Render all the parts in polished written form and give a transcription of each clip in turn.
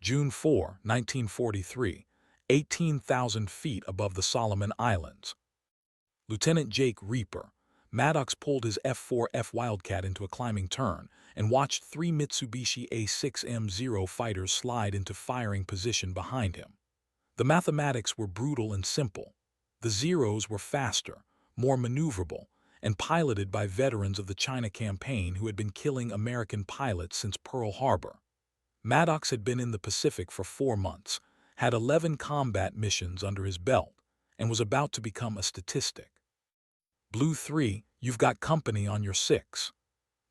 June 4, 1943, 18,000 feet above the Solomon Islands. Lieutenant Jake Reaper, Maddox pulled his F-4F Wildcat into a climbing turn and watched three Mitsubishi A6M0 fighters slide into firing position behind him. The mathematics were brutal and simple. The Zeros were faster, more maneuverable, and piloted by veterans of the China campaign who had been killing American pilots since Pearl Harbor. Maddox had been in the Pacific for 4 months, had 11 combat missions under his belt, and was about to become a statistic. Blue 3, you've got company on your 6.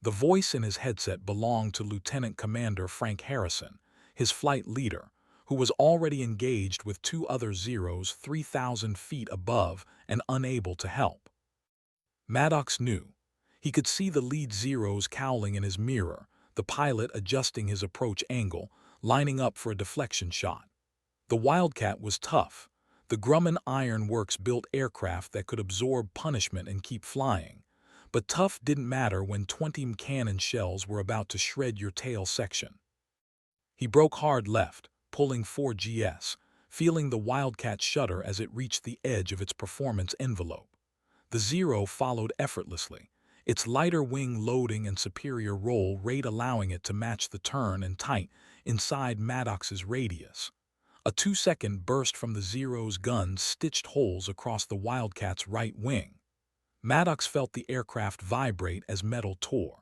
The voice in his headset belonged to Lieutenant Commander Frank Harrison, his flight leader, who was already engaged with 2 other Zeros 3,000 feet above and unable to help. Maddox knew. He could see the lead Zeros cowling in his mirror, the pilot adjusting his approach angle, lining up for a deflection shot. The Wildcat was tough. The Grumman Iron Works built aircraft that could absorb punishment and keep flying. But tough didn't matter when 20 cannon shells were about to shred your tail section. He broke hard left, pulling 4 GS, feeling the Wildcat shudder as it reached the edge of its performance envelope. The Zero followed effortlessly, its lighter wing loading and superior roll rate allowing it to match the turn and tight inside Maddox's radius. A 2-second burst from the Zero's guns stitched holes across the Wildcat's right wing. Maddox felt the aircraft vibrate as metal tore.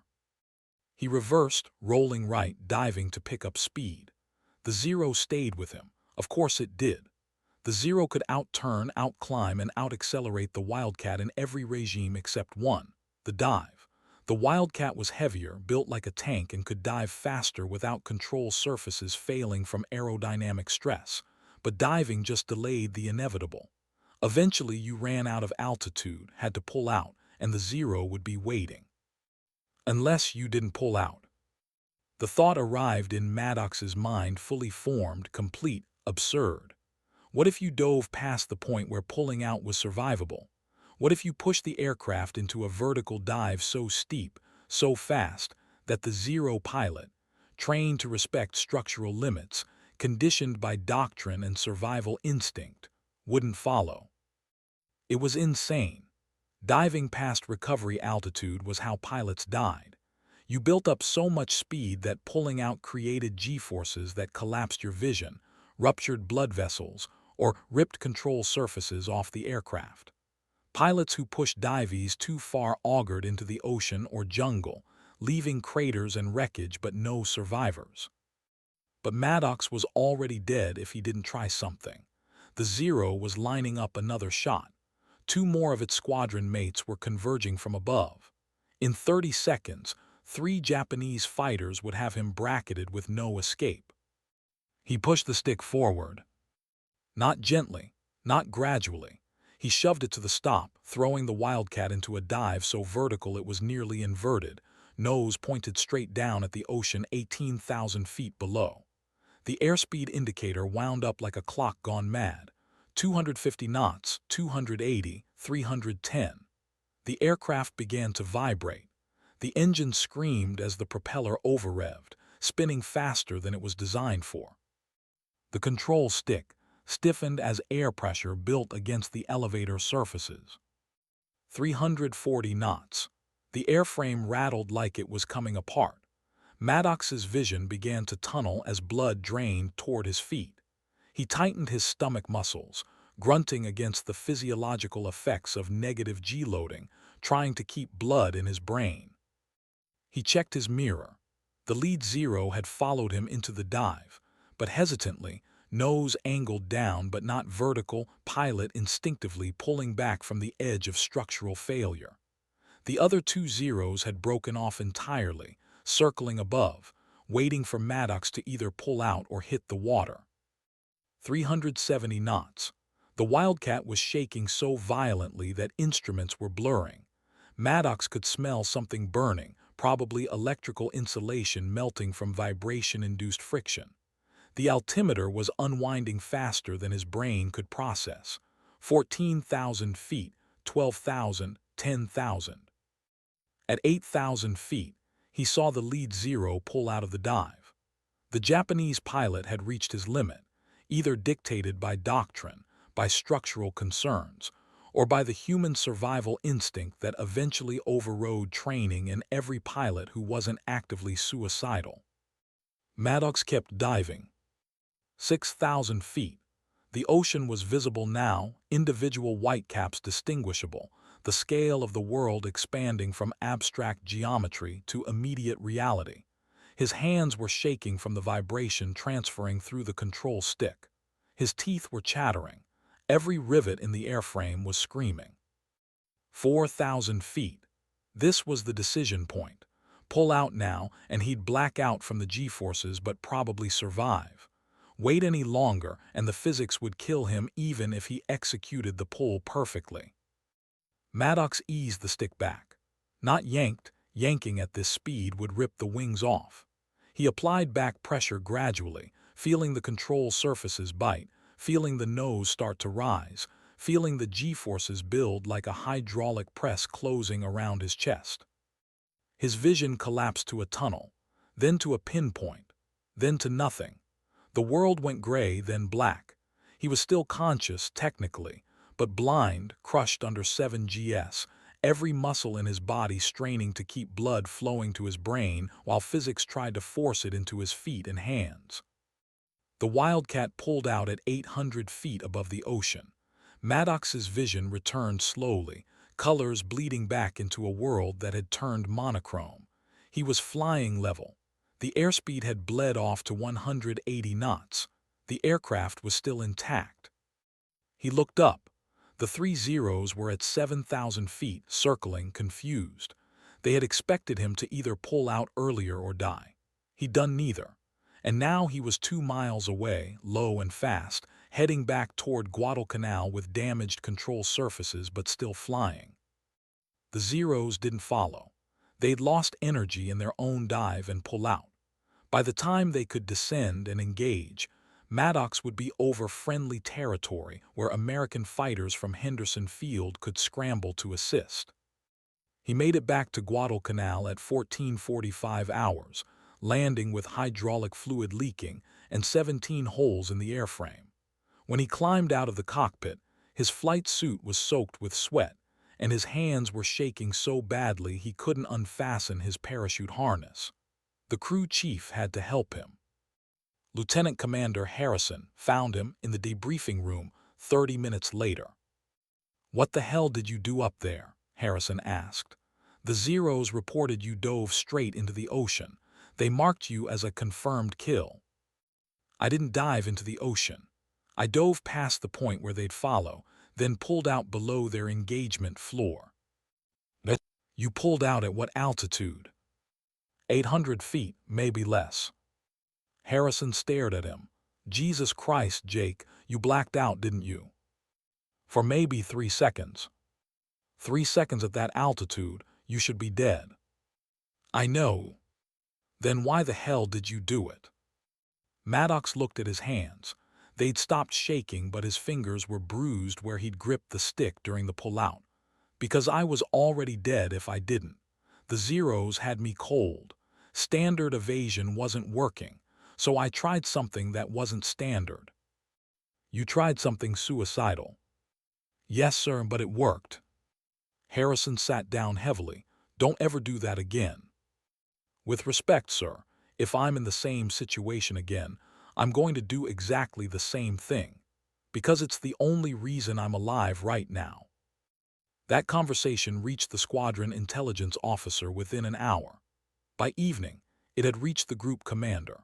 He reversed, rolling right, diving to pick up speed. The Zero stayed with him. Of course it did. The Zero could out-turn, out-climb, and out-accelerate the Wildcat in every regime except one, the dive. The Wildcat was heavier, built like a tank, and could dive faster without control surfaces failing from aerodynamic stress. But diving just delayed the inevitable. Eventually you ran out of altitude, had to pull out, and the Zero would be waiting. Unless you didn't pull out. The thought arrived in Maddox's mind, fully formed, complete, absurd. What if you dove past the point where pulling out was survivable? What if you pushed the aircraft into a vertical dive so steep, so fast, that the Zero pilot, trained to respect structural limits, conditioned by doctrine and survival instinct, wouldn't follow? It was insane. Diving past recovery altitude was how pilots died. You built up so much speed that pulling out created G-forces that collapsed your vision, ruptured blood vessels, or ripped control surfaces off the aircraft. Pilots who pushed dives too far augured into the ocean or jungle, leaving craters and wreckage but no survivors. But Maddox was already dead if he didn't try something. The Zero was lining up another shot. 2 more of its squadron mates were converging from above. In 30 seconds, 3 Japanese fighters would have him bracketed with no escape. He pushed the stick forward. Not gently, not gradually. He shoved it to the stop, throwing the Wildcat into a dive so vertical it was nearly inverted, nose pointed straight down at the ocean 18,000 feet below. The airspeed indicator wound up like a clock gone mad. 250 knots, 280, 310. The aircraft began to vibrate. The engine screamed as the propeller over-revved, spinning faster than it was designed for. The control stick stiffened as air pressure built against the elevator surfaces. 340 knots. The airframe rattled like it was coming apart. Maddox's vision began to tunnel as blood drained toward his feet. He tightened his stomach muscles, grunting against the physiological effects of negative G-loading, trying to keep blood in his brain. He checked his mirror. The lead Zero had followed him into the dive, but hesitantly, nose angled down but not vertical, pilot instinctively pulling back from the edge of structural failure. The other 2 Zeros had broken off entirely, circling above, waiting for Maddox to either pull out or hit the water. 370 knots. The Wildcat was shaking so violently that instruments were blurring. Maddox could smell something burning, probably electrical insulation melting from vibration-induced friction. The altimeter was unwinding faster than his brain could process. 14,000 feet, 12,000, 10,000. At 8,000 feet, he saw the lead Zero pull out of the dive. The The Japanese pilot had reached his limit, either dictated by doctrine, by structural concerns, or by the human survival instinct that eventually overrode training in every pilot who wasn't actively suicidal. Maddox kept diving. 6,000 feet. The ocean was visible now, individual whitecaps distinguishable, the scale of the world expanding from abstract geometry to immediate reality. His hands were shaking from the vibration transferring through the control stick. His teeth were chattering. Every rivet in the airframe was screaming. 4,000 feet. This was the decision point. Pull out now, and he'd black out from the G-forces but probably survive. Wait any longer, and the physics would kill him even if he executed the pull perfectly. Maddox eased the stick back. Not yanked, yanking at this speed would rip the wings off. He applied back pressure gradually, feeling the control surfaces bite, feeling the nose start to rise, feeling the G-forces build like a hydraulic press closing around his chest. His vision collapsed to a tunnel, then to a pinpoint, then to nothing. The world went gray, then black. He was still conscious, technically, but blind, crushed under 7GS, every muscle in his body straining to keep blood flowing to his brain while physics tried to force it into his feet and hands. The Wildcat pulled out at 800 feet above the ocean. Maddox's vision returned slowly, colors bleeding back into a world that had turned monochrome. He was flying level. The airspeed had bled off to 180 knots. The aircraft was still intact. He looked up. The 3 Zeros were at 7,000 feet, circling, confused. They had expected him to either pull out earlier or die. He'd done neither. And now he was 2 miles away, low and fast, heading back toward Guadalcanal with damaged control surfaces but still flying. The Zeros didn't follow. They'd lost energy in their own dive and pull out. By the time they could descend and engage, Maddox would be over friendly territory where American fighters from Henderson Field could scramble to assist. He made it back to Guadalcanal at 14:45 hours, landing with hydraulic fluid leaking and 17 holes in the airframe. When he climbed out of the cockpit, his flight suit was soaked with sweat, and his hands were shaking so badly he couldn't unfasten his parachute harness. The crew chief had to help him. Lieutenant Commander Harrison found him in the debriefing room 30 minutes later. "What the hell did you do up there?" Harrison asked. "The Zeros reported you dove straight into the ocean. They marked you as a confirmed kill." "I didn't dive into the ocean. I dove past the point where they'd follow, then pulled out below their engagement floor." "You pulled out at what altitude?" 800 feet, maybe less. Harrison stared at him. "Jesus Christ, Jake, you blacked out, didn't you?" "For maybe 3 seconds. 3 seconds at that altitude, you should be dead." "I know." "Then why the hell did you do it?" Maddox looked at his hands. They'd stopped shaking, but his fingers were bruised where he'd gripped the stick during the pullout. "Because I was already dead if I didn't. The Zeros had me cold. Standard evasion wasn't working, so I tried something that wasn't standard." "You tried something suicidal." "Yes, sir, but it worked." Harrison sat down heavily. "Don't ever do that again." "With respect, sir, if I'm in the same situation again, I'm going to do exactly the same thing. Because it's the only reason I'm alive right now." That conversation reached the squadron intelligence officer within an hour. By evening, it had reached the group commander.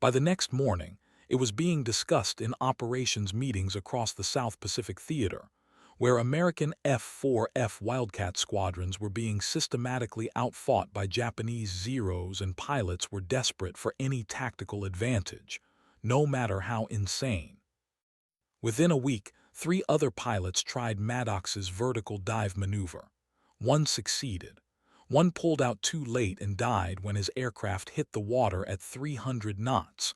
By the next morning, it was being discussed in operations meetings across the South Pacific Theater, where American F-4F Wildcat squadrons were being systematically outfought by Japanese Zeros, and pilots were desperate for any tactical advantage, no matter how insane. Within a week, 3 other pilots tried Maddox's vertical dive maneuver. One succeeded. One pulled out too late and died when his aircraft hit the water at 300 knots.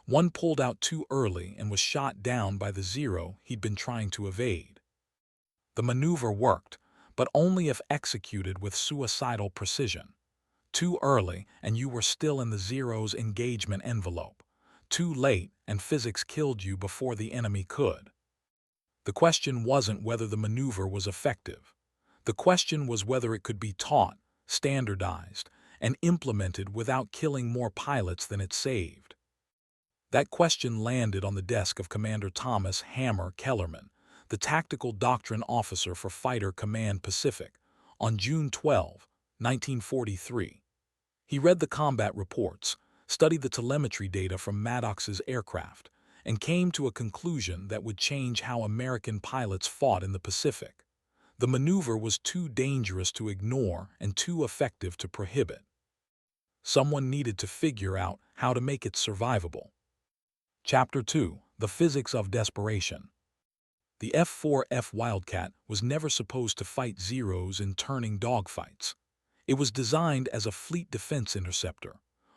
One pulled out too early and was shot down by the Zero he'd been trying to evade. The maneuver worked, but only if executed with suicidal precision. Too early, and you were still in the Zero's engagement envelope. too late, and physics killed you before the enemy could. The question wasn't whether the maneuver was effective. The question was whether it could be taught, standardized, and implemented without killing more pilots than it saved. That question landed on the desk of Commander Thomas "Hammer" Kellerman, the tactical doctrine officer for Fighter Command Pacific, on June 12, 1943. He read the combat reports, studied the telemetry data from Maddox's aircraft, and came to a conclusion that would change how American pilots fought in the Pacific. The maneuver was too dangerous to ignore and too effective to prohibit. Someone needed to figure out how to make it survivable. Chapter 2: The Physics of Desperation. The F-4F Wildcat was never supposed to fight Zeros in turning dogfights. It was designed as a fleet defense interceptor,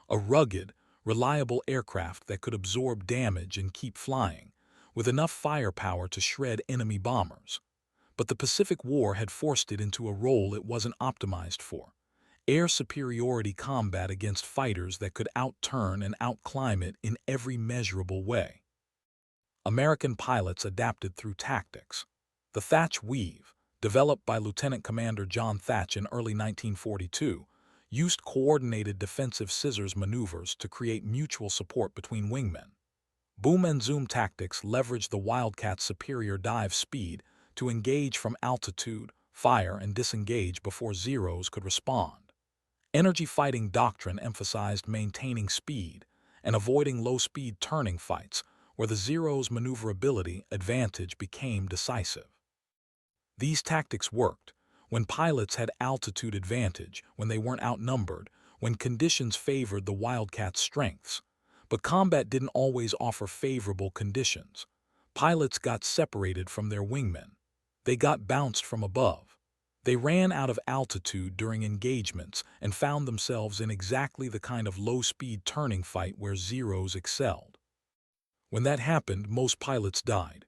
a rugged, reliable aircraft that could absorb damage and keep flying, with enough firepower to shred enemy bombers. But the Pacific War had forced it into a role it wasn't optimized for: air superiority combat against fighters that could outturn and outclimb it in every measurable way. American pilots adapted through tactics. The Thatch Weave, developed by Lieutenant Commander John Thatch in early 1942, used coordinated defensive scissors maneuvers to create mutual support between wingmen. Boom and zoom tactics leveraged the Wildcat's superior dive speed to engage from altitude, fire, and disengage before Zeros could respond. Energy fighting doctrine emphasized maintaining speed and avoiding low-speed turning fights, where the Zero's maneuverability advantage became decisive. These tactics worked when pilots had altitude advantage, when they weren't outnumbered, when conditions favored the Wildcat's strengths. But combat didn't always offer favorable conditions. Pilots got separated from their wingmen. They got bounced from above. They ran out of altitude during engagements and found themselves in exactly the kind of low-speed turning fight where Zeros excelled. When that happened, most pilots died.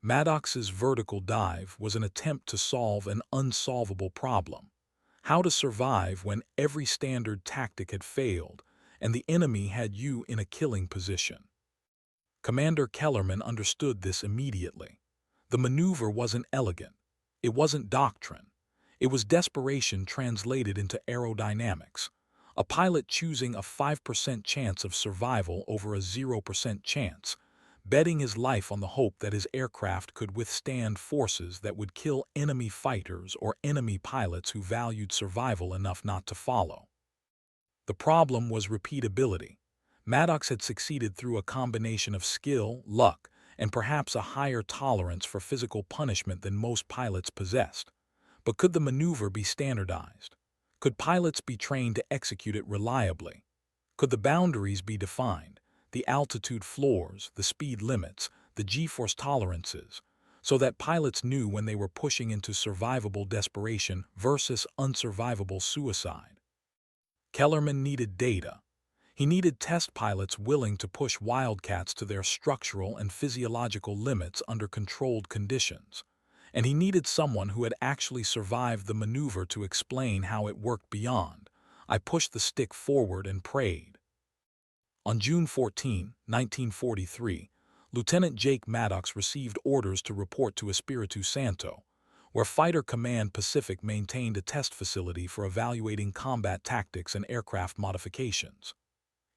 Maddox's vertical dive was an attempt to solve an unsolvable problem: how to survive when every standard tactic had failed and the enemy had you in a killing position. Commander Kellerman understood this immediately. The maneuver wasn't elegant. It wasn't doctrine. It was desperation translated into aerodynamics. A pilot choosing a 5% chance of survival over a 0% chance, betting his life on the hope that his aircraft could withstand forces that would kill enemy fighters or enemy pilots who valued survival enough not to follow. The problem was repeatability. Maddox had succeeded through a combination of skill, luck, and perhaps a higher tolerance for physical punishment than most pilots possessed. But could the maneuver be standardized? Could pilots be trained to execute it reliably? Could the boundaries be defined, the altitude floors, the speed limits, the G-force tolerances, so that pilots knew when they were pushing into survivable desperation versus unsurvivable suicide? Kellerman needed data. He needed test pilots willing to push Wildcats to their structural and physiological limits under controlled conditions. And he needed someone who had actually survived the maneuver to explain how it worked beyond. I pushed the stick forward and prayed. On June 14, 1943, Lieutenant Jake Maddox received orders to report to Espiritu Santo, where Fighter Command Pacific maintained a test facility for evaluating combat tactics and aircraft modifications.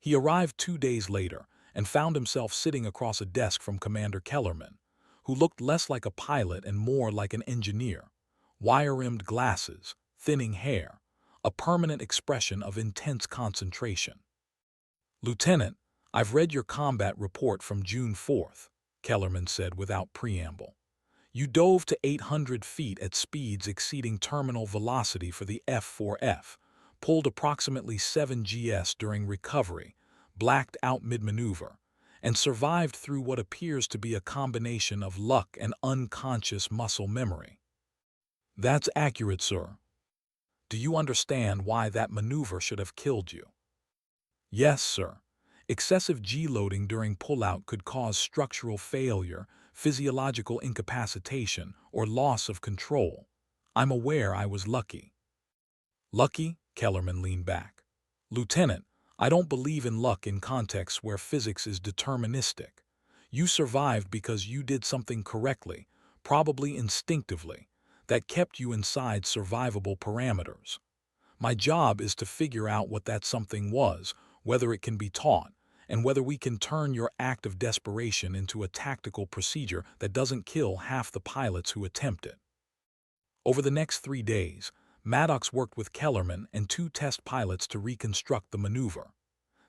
He arrived 2 days later and found himself sitting across a desk from Commander Kellerman, who looked less like a pilot and more like an engineer: wire-rimmed glasses, thinning hair, a permanent expression of intense concentration. "Lieutenant, I've read your combat report from June 4th, Kellerman said without preamble. "You dove to 800 feet at speeds exceeding terminal velocity for the F-4F, pulled approximately 7 gs during recovery, blacked out mid-maneuver, and survived through what appears to be a combination of luck and unconscious muscle memory." "That's accurate, sir." "Do you understand why that maneuver should have killed you?" "Yes, sir. Excessive G-loading during pullout could cause structural failure, physiological incapacitation, or loss of control. I'm aware I was lucky." "Lucky?" Kellerman leaned back. "Lieutenant, I don't believe in luck in contexts where physics is deterministic. You survived because you did something correctly, probably instinctively, that kept you inside survivable parameters. My job is to figure out what that something was, whether it can be taught, and whether we can turn your act of desperation into a tactical procedure that doesn't kill half the pilots who attempt it. Over the next 3 days, Maddox worked with Kellerman and 2 test pilots to reconstruct the maneuver.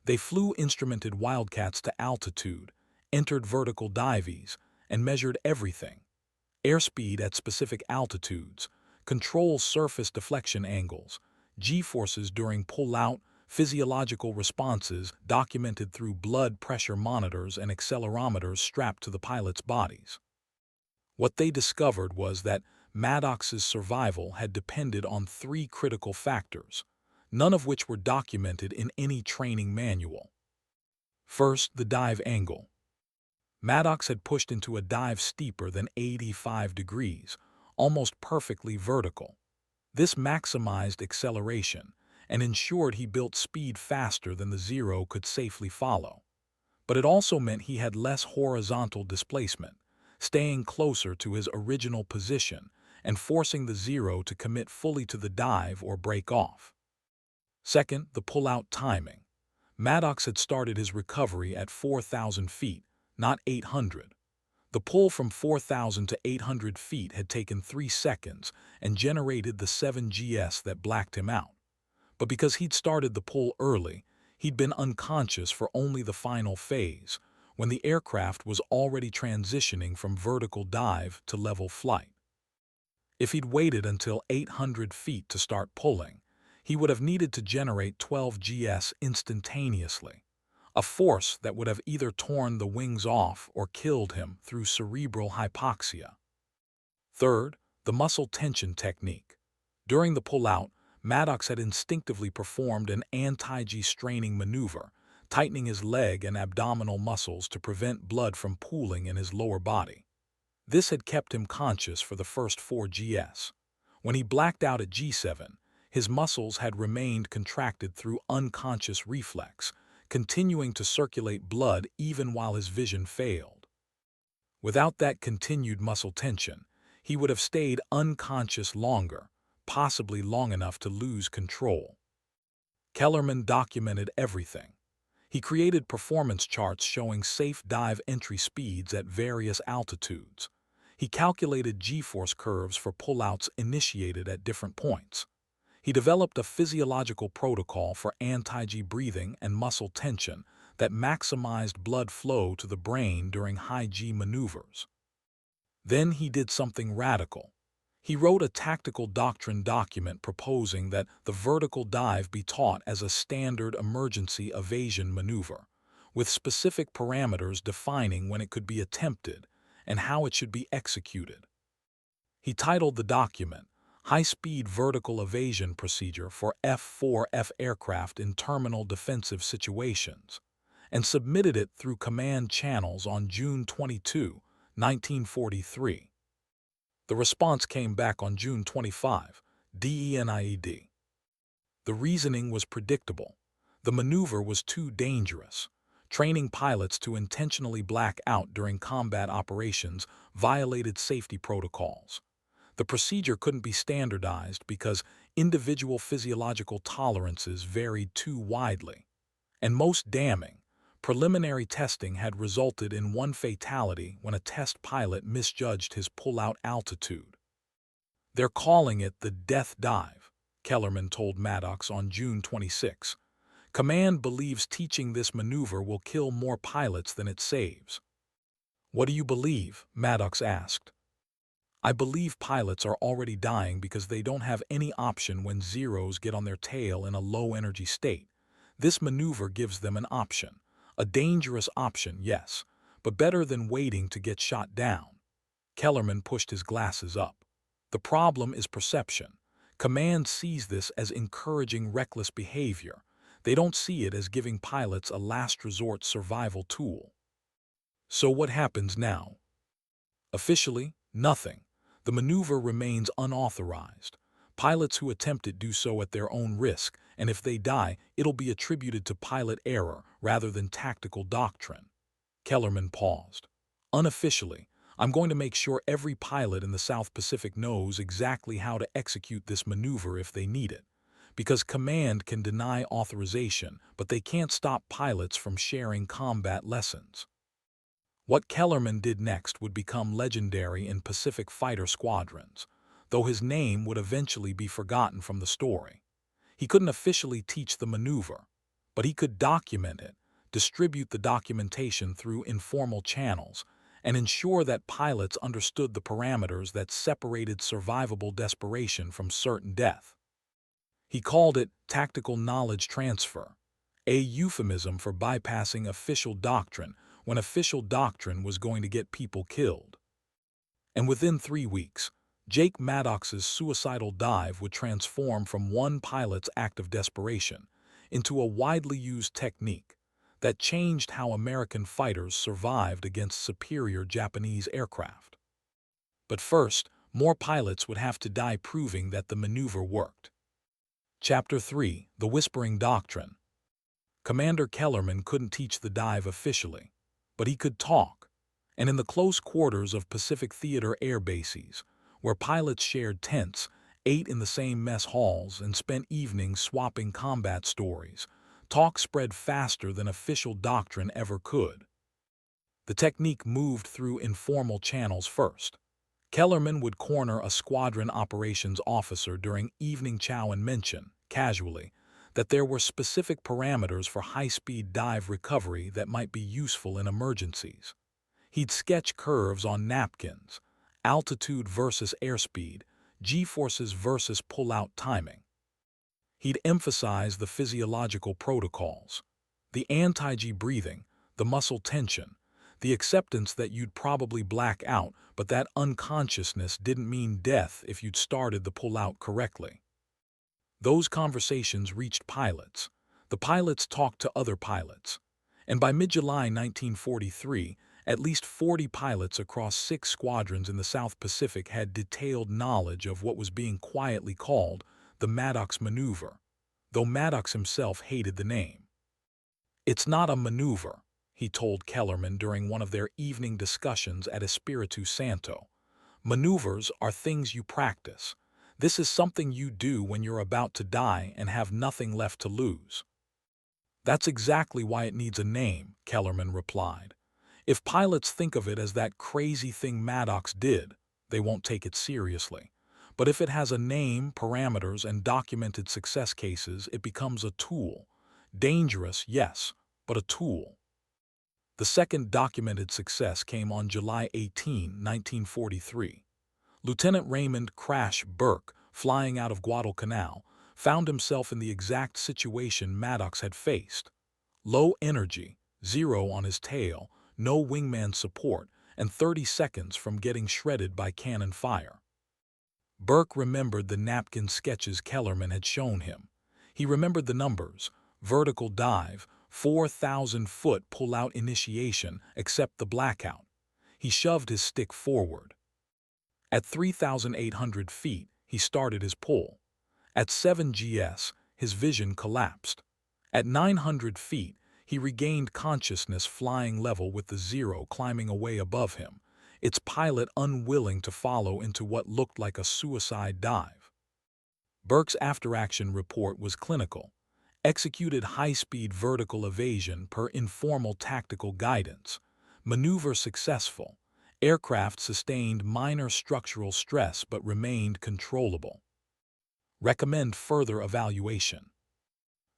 They flew instrumented Wildcats to altitude, entered vertical dives, and measured everything: airspeed at specific altitudes, control surface deflection angles, G-forces during pull-out, physiological responses documented through blood pressure monitors and accelerometers strapped to the pilots' bodies. What they discovered was that Maddox's survival had depended on 3 critical factors, none of which were documented in any training manual. First, the dive angle. Maddox had pushed into a dive steeper than 85 degrees, almost perfectly vertical. This maximized acceleration and ensured he built speed faster than the Zero could safely follow. But it also meant he had less horizontal displacement, staying closer to his original position and forcing the Zero to commit fully to the dive or break off. Second, the pull-out timing. Maddox had started his recovery at 4,000 feet, not 800. The pull from 4,000 to 800 feet had taken 3 seconds and generated the 7 GS that blacked him out. But because he'd started the pull early, he'd been unconscious for only the final phase, when the aircraft was already transitioning from vertical dive to level flight. If he'd waited until 800 feet to start pulling, he would have needed to generate 12 GS instantaneously, a force that would have either torn the wings off or killed him through cerebral hypoxia. Third, the muscle tension technique. During the pull-out, Maddox had instinctively performed an anti-G straining maneuver, tightening his leg and abdominal muscles to prevent blood from pooling in his lower body. This had kept him conscious for the first 4 GS. When he blacked out at G7, his muscles had remained contracted through unconscious reflex, continuing to circulate blood even while his vision failed. Without that continued muscle tension, he would have stayed unconscious longer, possibly long enough to lose control. Kellerman documented everything. He created performance charts showing safe dive entry speeds at various altitudes. He calculated G-force curves for pullouts initiated at different points. He developed a physiological protocol for anti-G breathing and muscle tension that maximized blood flow to the brain during high-G maneuvers. Then he did something radical. He wrote a tactical doctrine document proposing that the vertical dive be taught as a standard emergency evasion maneuver, with specific parameters defining when it could be attempted and how it should be executed. He titled the document High-Speed Vertical Evasion Procedure for F-4F Aircraft in Terminal Defensive Situations, and submitted it through command channels on June 22, 1943. The response came back on June 25, DENIED. The reasoning was predictable. The maneuver was too dangerous. Training pilots to intentionally black out during combat operations violated safety protocols. The procedure couldn't be standardized because individual physiological tolerances varied too widely. And most damning, preliminary testing had resulted in 1 fatality when a test pilot misjudged his pull-out altitude. "They're calling it the death dive," Kellerman told Maddox on June 26. "Command believes teaching this maneuver will kill more pilots than it saves." "What do you believe?" Maddox asked. "I believe pilots are already dying because they don't have any option when Zeros get on their tail in a low-energy state. This maneuver gives them an option. A dangerous option, yes, but better than waiting to get shot down." Kellerman pushed his glasses up. "The problem is perception. Command sees this as encouraging reckless behavior. They don't see it as giving pilots a last-resort survival tool." So what happens now? Officially, nothing. The maneuver remains unauthorized. Pilots who attempt it do so at their own risk, and if they die, it'll be attributed to pilot error rather than tactical doctrine. Kellerman paused. Unofficially, I'm going to make sure every pilot in the South Pacific knows exactly how to execute this maneuver if they need it. Because command can deny authorization, but they can't stop pilots from sharing combat lessons. What Kellerman did next would become legendary in Pacific fighter squadrons, though his name would eventually be forgotten from the story. He couldn't officially teach the maneuver, but he could document it, distribute the documentation through informal channels, and ensure that pilots understood the parameters that separated survivable desperation from certain death. He called it tactical knowledge transfer, a euphemism for bypassing official doctrine when official doctrine was going to get people killed. And within 3 weeks, Jake Maddox's suicidal dive would transform from one pilot's act of desperation into a widely used technique that changed how American fighters survived against superior Japanese aircraft. But first, more pilots would have to die proving that the maneuver worked. Chapter 3: The Whispering Doctrine. Commander Kellerman couldn't teach the dive officially, but he could talk, and in the close quarters of Pacific Theater air bases, where pilots shared tents, ate in the same mess halls, and spent evenings swapping combat stories, talk spread faster than official doctrine ever could. The technique moved through informal channels first. Kellerman would corner a squadron operations officer during evening chow and mention, casually, that there were specific parameters for high-speed dive recovery that might be useful in emergencies. He'd sketch curves on napkins, altitude versus airspeed, G-forces versus pull-out timing. He'd emphasize the physiological protocols, the anti-G breathing, the muscle tension, the acceptance that you'd probably black out, but that unconsciousness didn't mean death if you'd started the pull-out correctly. Those conversations reached pilots. The pilots talked to other pilots. And by mid-July 1943, at least 40 pilots across 6 squadrons in the South Pacific had detailed knowledge of what was being quietly called the Maddox Maneuver, though Maddox himself hated the name. "It's not a maneuver," he told Kellerman during one of their evening discussions at Espiritu Santo. "Maneuvers are things you practice. This is something you do when you're about to die and have nothing left to lose." "That's exactly why it needs a name," Kellerman replied. "If pilots think of it as that crazy thing Maddox did, they won't take it seriously. But if it has a name, parameters, and documented success cases, it becomes a tool. Dangerous, yes, but a tool." The second documented success came on July 18, 1943. Lieutenant Raymond "Crash" Burke, flying out of Guadalcanal, found himself in the exact situation Maddox had faced. Low energy, 0 on his tail, no wingman support, and 30 seconds from getting shredded by cannon fire. Burke remembered the napkin sketches Kellerman had shown him. He remembered the numbers: vertical dive, 4,000-foot pull-out initiation, except the blackout. He shoved his stick forward. At 3,800 feet, he started his pull. At 7 gs, his vision collapsed. At 900 feet, he regained consciousness flying level with the 0 climbing away above him, its pilot unwilling to follow into what looked like a suicide dive. Burke's after-action report was clinical. Executed high-speed vertical evasion per informal tactical guidance. Maneuver successful. Aircraft sustained minor structural stress but remained controllable. Recommend further evaluation.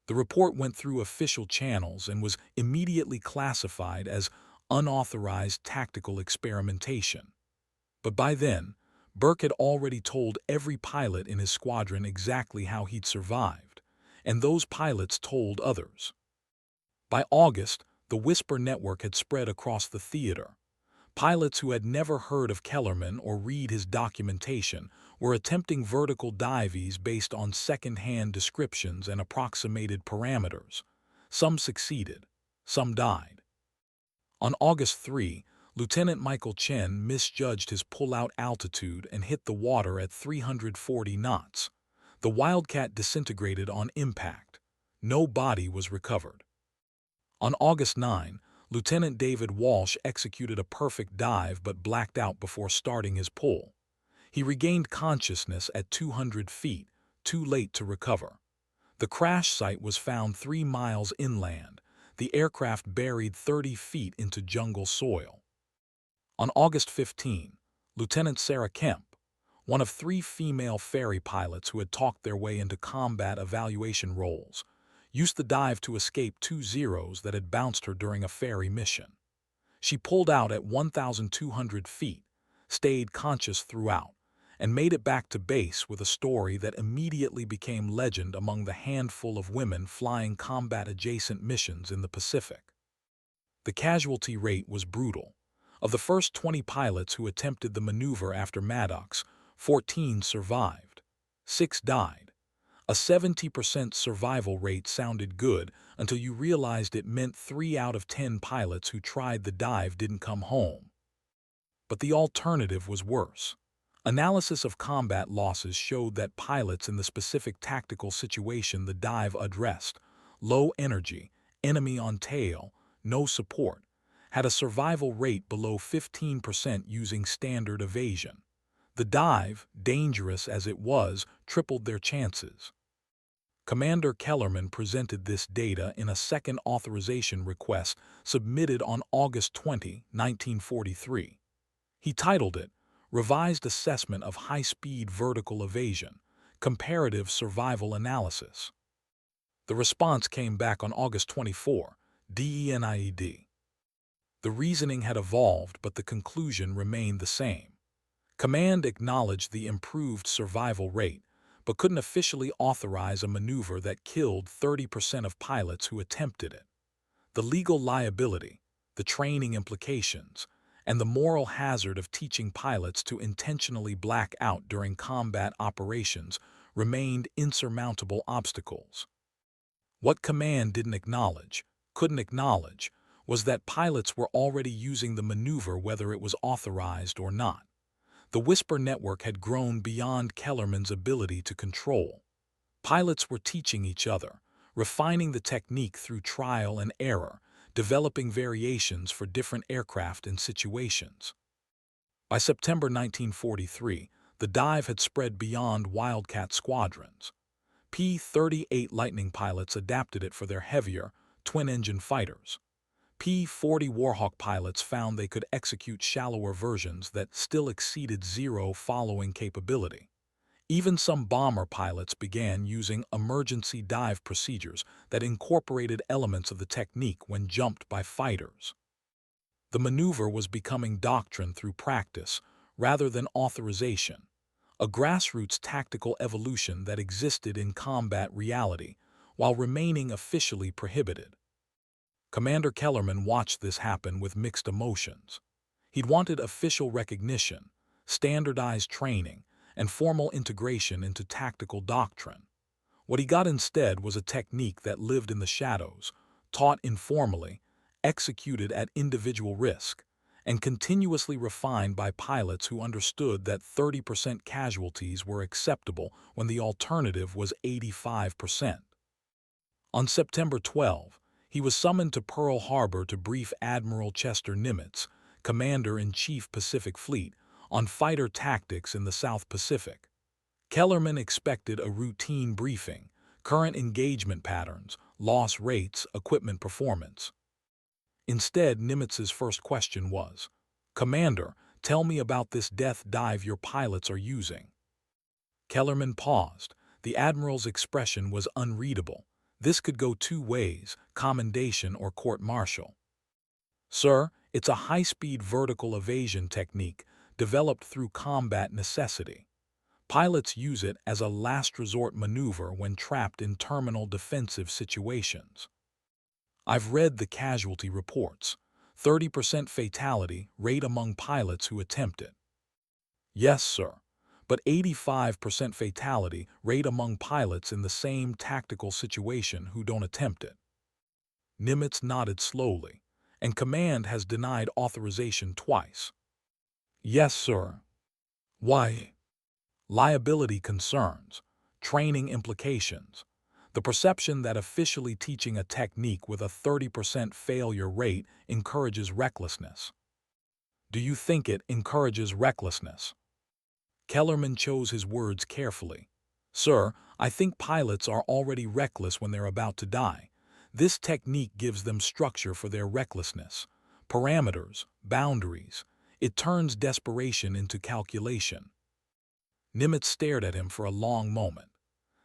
The report went through official channels and was immediately classified as unauthorized tactical experimentation. But by then, Burke had already told every pilot in his squadron exactly how he'd survived, and those pilots told others. By August, the whisper network had spread across the theater. Pilots who had never heard of Kellerman or read his documentation were attempting vertical dives based on second-hand descriptions and approximated parameters. Some succeeded, some died. On August 3, Lieutenant Michael Chen misjudged his pull-out altitude and hit the water at 340 knots. The Wildcat disintegrated on impact. No body was recovered. On August 9, Lieutenant David Walsh executed a perfect dive but blacked out before starting his pull. He regained consciousness at 200 feet, too late to recover. The crash site was found 3 miles inland, the aircraft buried 30 feet into jungle soil. On August 15, Lieutenant Sarah Kemp, one of 3 female ferry pilots who had talked their way into combat evaluation roles, used the dive to escape 2 Zeros that had bounced her during a ferry mission. She pulled out at 1,200 feet, stayed conscious throughout, and made it back to base with a story that immediately became legend among the handful of women flying combat-adjacent missions in the Pacific. The casualty rate was brutal. Of the first 20 pilots who attempted the maneuver after Maddox, 14 survived. 6 died. A 70% survival rate sounded good until you realized it meant 3 out of 10 pilots who tried the dive didn't come home. But the alternative was worse. Analysis of combat losses showed that pilots in the specific tactical situation the dive addressed, low energy, enemy on tail, no support, had a survival rate below 15% using standard evasion. The dive, dangerous as it was, tripled their chances. Commander Kellerman presented this data in a second authorization request submitted on August 20, 1943. He titled it, Revised Assessment of High-Speed Vertical Evasion, Comparative Survival Analysis. The response came back on August 24, DENIED. The reasoning had evolved, but the conclusion remained the same. Command acknowledged the improved survival rate, but couldn't officially authorize a maneuver that killed 30% of pilots who attempted it. The legal liability, the training implications, and the moral hazard of teaching pilots to intentionally black out during combat operations remained insurmountable obstacles. What Command couldn't acknowledge, was that pilots were already using the maneuver whether it was authorized or not. The Whisper network had grown beyond Kellerman's ability to control. Pilots were teaching each other, refining the technique through trial and error, developing variations for different aircraft and situations. By September 1943, the dive had spread beyond Wildcat squadrons. P-38 Lightning pilots adapted it for their heavier, twin-engine fighters. P-40 Warhawk pilots found they could execute shallower versions that still exceeded Zero following capability. Even some bomber pilots began using emergency dive procedures that incorporated elements of the technique when jumped by fighters. The maneuver was becoming doctrine through practice rather than authorization, a grassroots tactical evolution that existed in combat reality while remaining officially prohibited. Commander Kellerman watched this happen with mixed emotions. He'd wanted official recognition, standardized training, and formal integration into tactical doctrine. What he got instead was a technique that lived in the shadows, taught informally, executed at individual risk, and continuously refined by pilots who understood that 30% casualties were acceptable when the alternative was 85%. On September 12, he was summoned to Pearl Harbor to brief Admiral Chester Nimitz, Commander-in-Chief Pacific Fleet, on fighter tactics in the South Pacific. Kellerman expected a routine briefing, current engagement patterns, loss rates, equipment performance. Instead, Nimitz's first question was, "Commander, tell me about this death dive your pilots are using." Kellerman paused. The Admiral's expression was unreadable. This could go 2 ways, commendation or court-martial. "Sir, it's a high-speed vertical evasion technique developed through combat necessity. Pilots use it as a last-resort maneuver when trapped in terminal defensive situations. I've read the casualty reports. 30% fatality rate among pilots who attempt it." "Yes, sir, but 85% fatality rate among pilots in the same tactical situation who don't attempt it." Nimitz nodded slowly, and Command has denied authorization twice. "Yes, sir." "Why?" "Liability concerns, training implications. The perception that officially teaching a technique with a 30% failure rate encourages recklessness. Do you think it encourages recklessness? Kellerman chose his words carefully. Sir, I think pilots are already reckless when they're about to die. This technique gives them structure for their recklessness. Parameters, boundaries. It turns desperation into calculation. Nimitz stared at him for a long moment.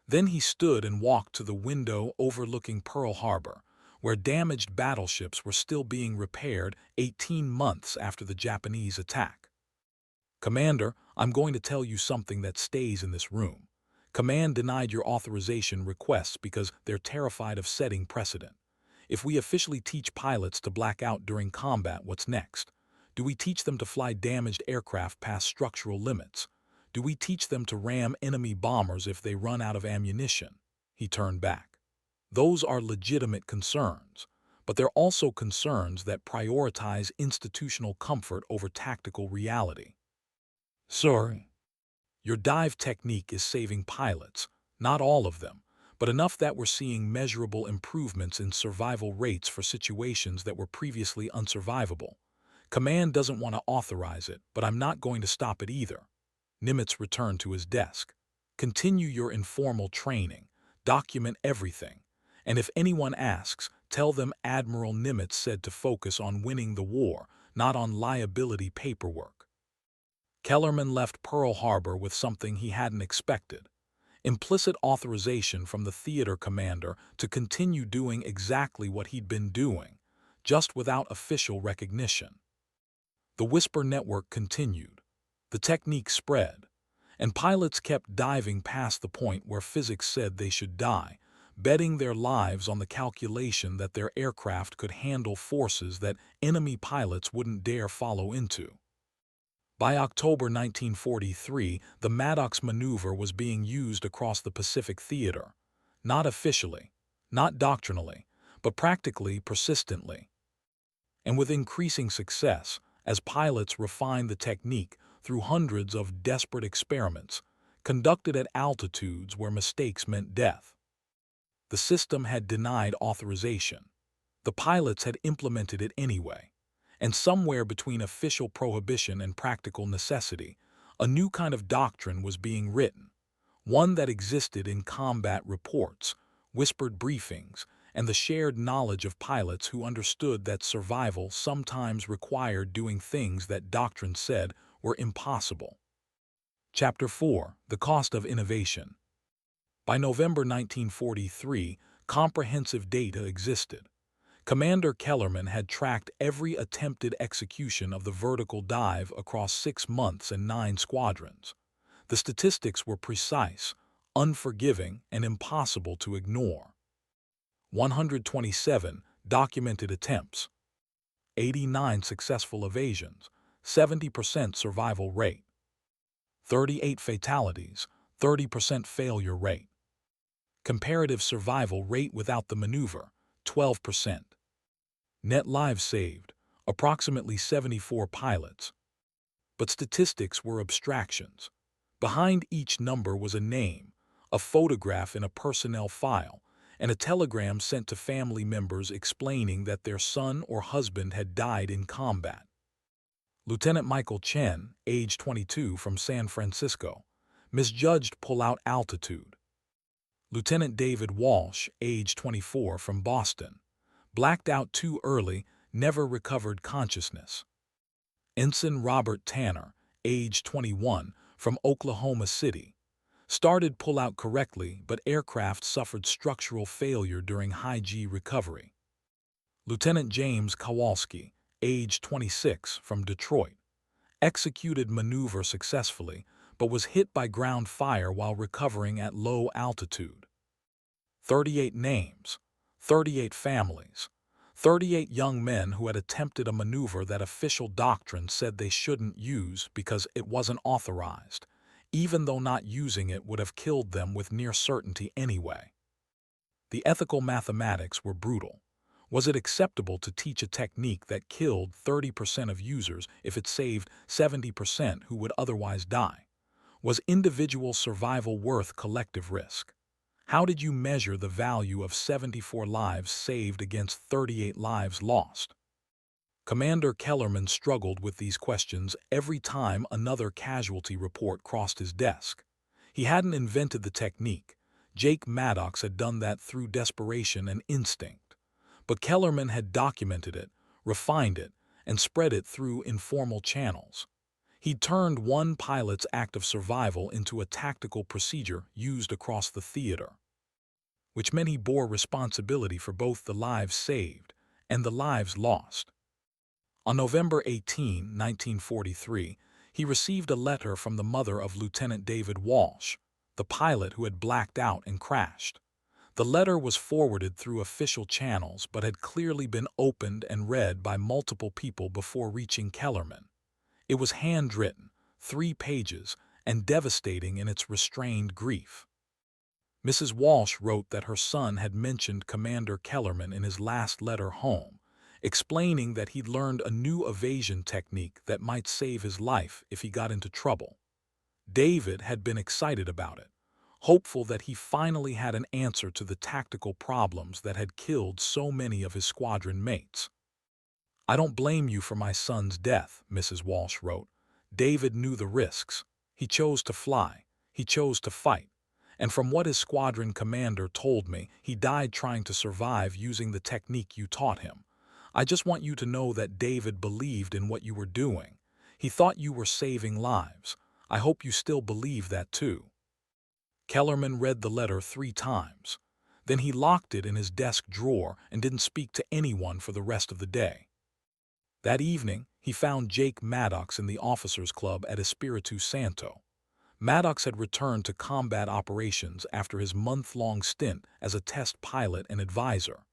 Then he stood and walked to the window overlooking Pearl Harbor, where damaged battleships were still being repaired 18 months after the Japanese attack. Commander, I'm going to tell you something that stays in this room. Command denied your authorization requests because they're terrified of setting precedent. If we officially teach pilots to black out during combat, what's next? Do we teach them to fly damaged aircraft past structural limits? Do we teach them to ram enemy bombers if they run out of ammunition? He turned back. Those are legitimate concerns, but they're also concerns that prioritize institutional comfort over tactical reality. Sir, your dive technique is saving pilots, not all of them, but enough that we're seeing measurable improvements in survival rates for situations that were previously unsurvivable. Command doesn't want to authorize it, but I'm not going to stop it either. Nimitz returned to his desk. Continue your informal training, document everything, and if anyone asks, tell them Admiral Nimitz said to focus on winning the war, not on liability paperwork. Kellerman left Pearl Harbor with something he hadn't expected: implicit authorization from the theater commander to continue doing exactly what he'd been doing, just without official recognition. The Whisper network continued. The technique spread, and pilots kept diving past the point where physics said they should die, betting their lives on the calculation that their aircraft could handle forces that enemy pilots wouldn't dare follow into. By October 1943, the Maddox maneuver was being used across the Pacific theater, not officially, not doctrinally, but practically persistently. And with increasing success, as pilots refined the technique through hundreds of desperate experiments, conducted at altitudes where mistakes meant death. The system had denied authorization. The pilots had implemented it anyway. And somewhere between official prohibition and practical necessity, a new kind of doctrine was being written, one that existed in combat reports, whispered briefings, and the shared knowledge of pilots who understood that survival sometimes required doing things that doctrine said were impossible. Chapter 4: The Cost of Innovation. By November 1943, comprehensive data existed. Commander Kellerman had tracked every attempted execution of the vertical dive across 6 months and 9 squadrons. The statistics were precise, unforgiving, and impossible to ignore. 127 documented attempts, 89 successful evasions, 70% survival rate, 38 fatalities, 30% failure rate. Comparative survival rate without the maneuver, 12%. Net lives saved, approximately 74 pilots. But statistics were abstractions. Behind each number was a name, a photograph in a personnel file, and a telegram sent to family members explaining that their son or husband had died in combat. Lieutenant Michael Chen, age 22, from San Francisco, misjudged pull-out altitude. Lieutenant David Walsh, age 24, from Boston, blacked out too early, never recovered consciousness. Ensign Robert Tanner, age 21, from Oklahoma City, started pull-out correctly, but aircraft suffered structural failure during high-G recovery. Lieutenant James Kowalski, age 26, from Detroit, executed maneuver successfully, but was hit by ground fire while recovering at low altitude. 38 names, 38 families, 38 young men who had attempted a maneuver that official doctrine said they shouldn't use because it wasn't authorized, even though not using it would have killed them with near certainty anyway. The ethical mathematics were brutal. Was it acceptable to teach a technique that killed 30% of users if it saved 70% who would otherwise die? Was individual survival worth collective risk? How did you measure the value of 74 lives saved against 38 lives lost? Commander Kellerman struggled with these questions every time another casualty report crossed his desk. He hadn't invented the technique. Jake Maddox had done that through desperation and instinct. But Kellerman had documented it, refined it, and spread it through informal channels. He'd turned one pilot's act of survival into a tactical procedure used across the theater, which meant he bore responsibility for both the lives saved and the lives lost. On November 18, 1943, he received a letter from the mother of Lieutenant David Walsh, the pilot who had blacked out and crashed. The letter was forwarded through official channels but had clearly been opened and read by multiple people before reaching Kellerman. It was handwritten, 3 pages, and devastating in its restrained grief. Mrs. Walsh wrote that her son had mentioned Commander Kellerman in his last letter home, explaining that he'd learned a new evasion technique that might save his life if he got into trouble. David had been excited about it, hopeful that he finally had an answer to the tactical problems that had killed so many of his squadron mates. "I don't blame you for my son's death," Mrs. Walsh wrote. "David knew the risks. He chose to fly. He chose to fight. And from what his squadron commander told me, he died trying to survive using the technique you taught him. I just want you to know that David believed in what you were doing. He thought you were saving lives. I hope you still believe that too." Kellerman read the letter 3 times. Then he locked it in his desk drawer and didn't speak to anyone for the rest of the day. That evening, he found Jake Maddox in the officers' club at Espiritu Santo. Maddox had returned to combat operations after his month-long stint as a test pilot and advisor.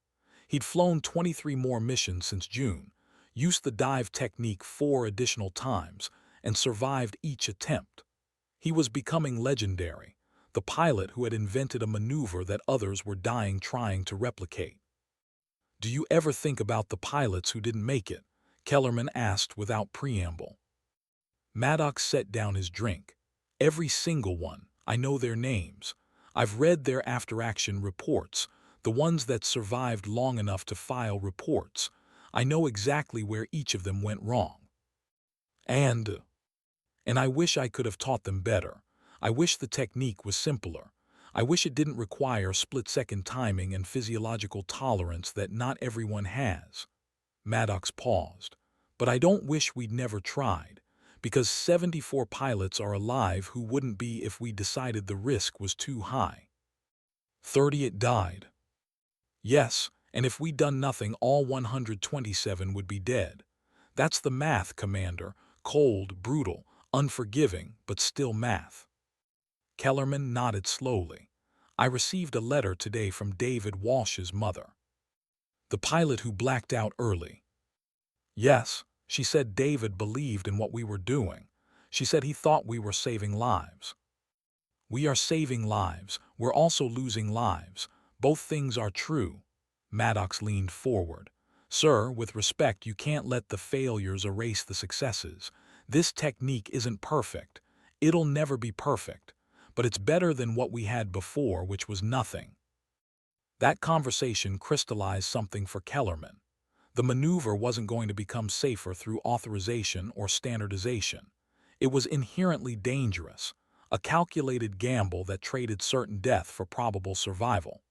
He'd flown 23 more missions since June, used the dive technique 4 additional times, and survived each attempt. He was becoming legendary, the pilot who had invented a maneuver that others were dying trying to replicate. "Do you ever think about the pilots who didn't make it?" Kellerman asked without preamble. Maddox set down his drink. "Every single one. I know their names. I've read their after-action reports, the ones that survived long enough to file reports. I know exactly where each of them went wrong. And I wish I could have taught them better. I wish the technique was simpler. I wish it didn't require split-second timing and physiological tolerance that not everyone has." Maddox paused. "But I don't wish we'd never tried, because 74 pilots are alive who wouldn't be if we decided the risk was too high. 38 died. Yes, and if we'd done nothing, all 127 would be dead. That's the math, Commander. Cold, brutal, unforgiving, but still math." Kellerman nodded slowly. "I received a letter today from David Walsh's mother. The pilot who blacked out early. Yes, she said David believed in what we were doing. She said he thought we were saving lives. We are saving lives. We're also losing lives. Both things are true." Maddox leaned forward. "Sir, with respect, you can't let the failures erase the successes. This technique isn't perfect. It'll never be perfect. But it's better than what we had before, which was nothing." That conversation crystallized something for Kellerman. The maneuver wasn't going to become safer through authorization or standardization. It was inherently dangerous, a calculated gamble that traded certain death for probable survival.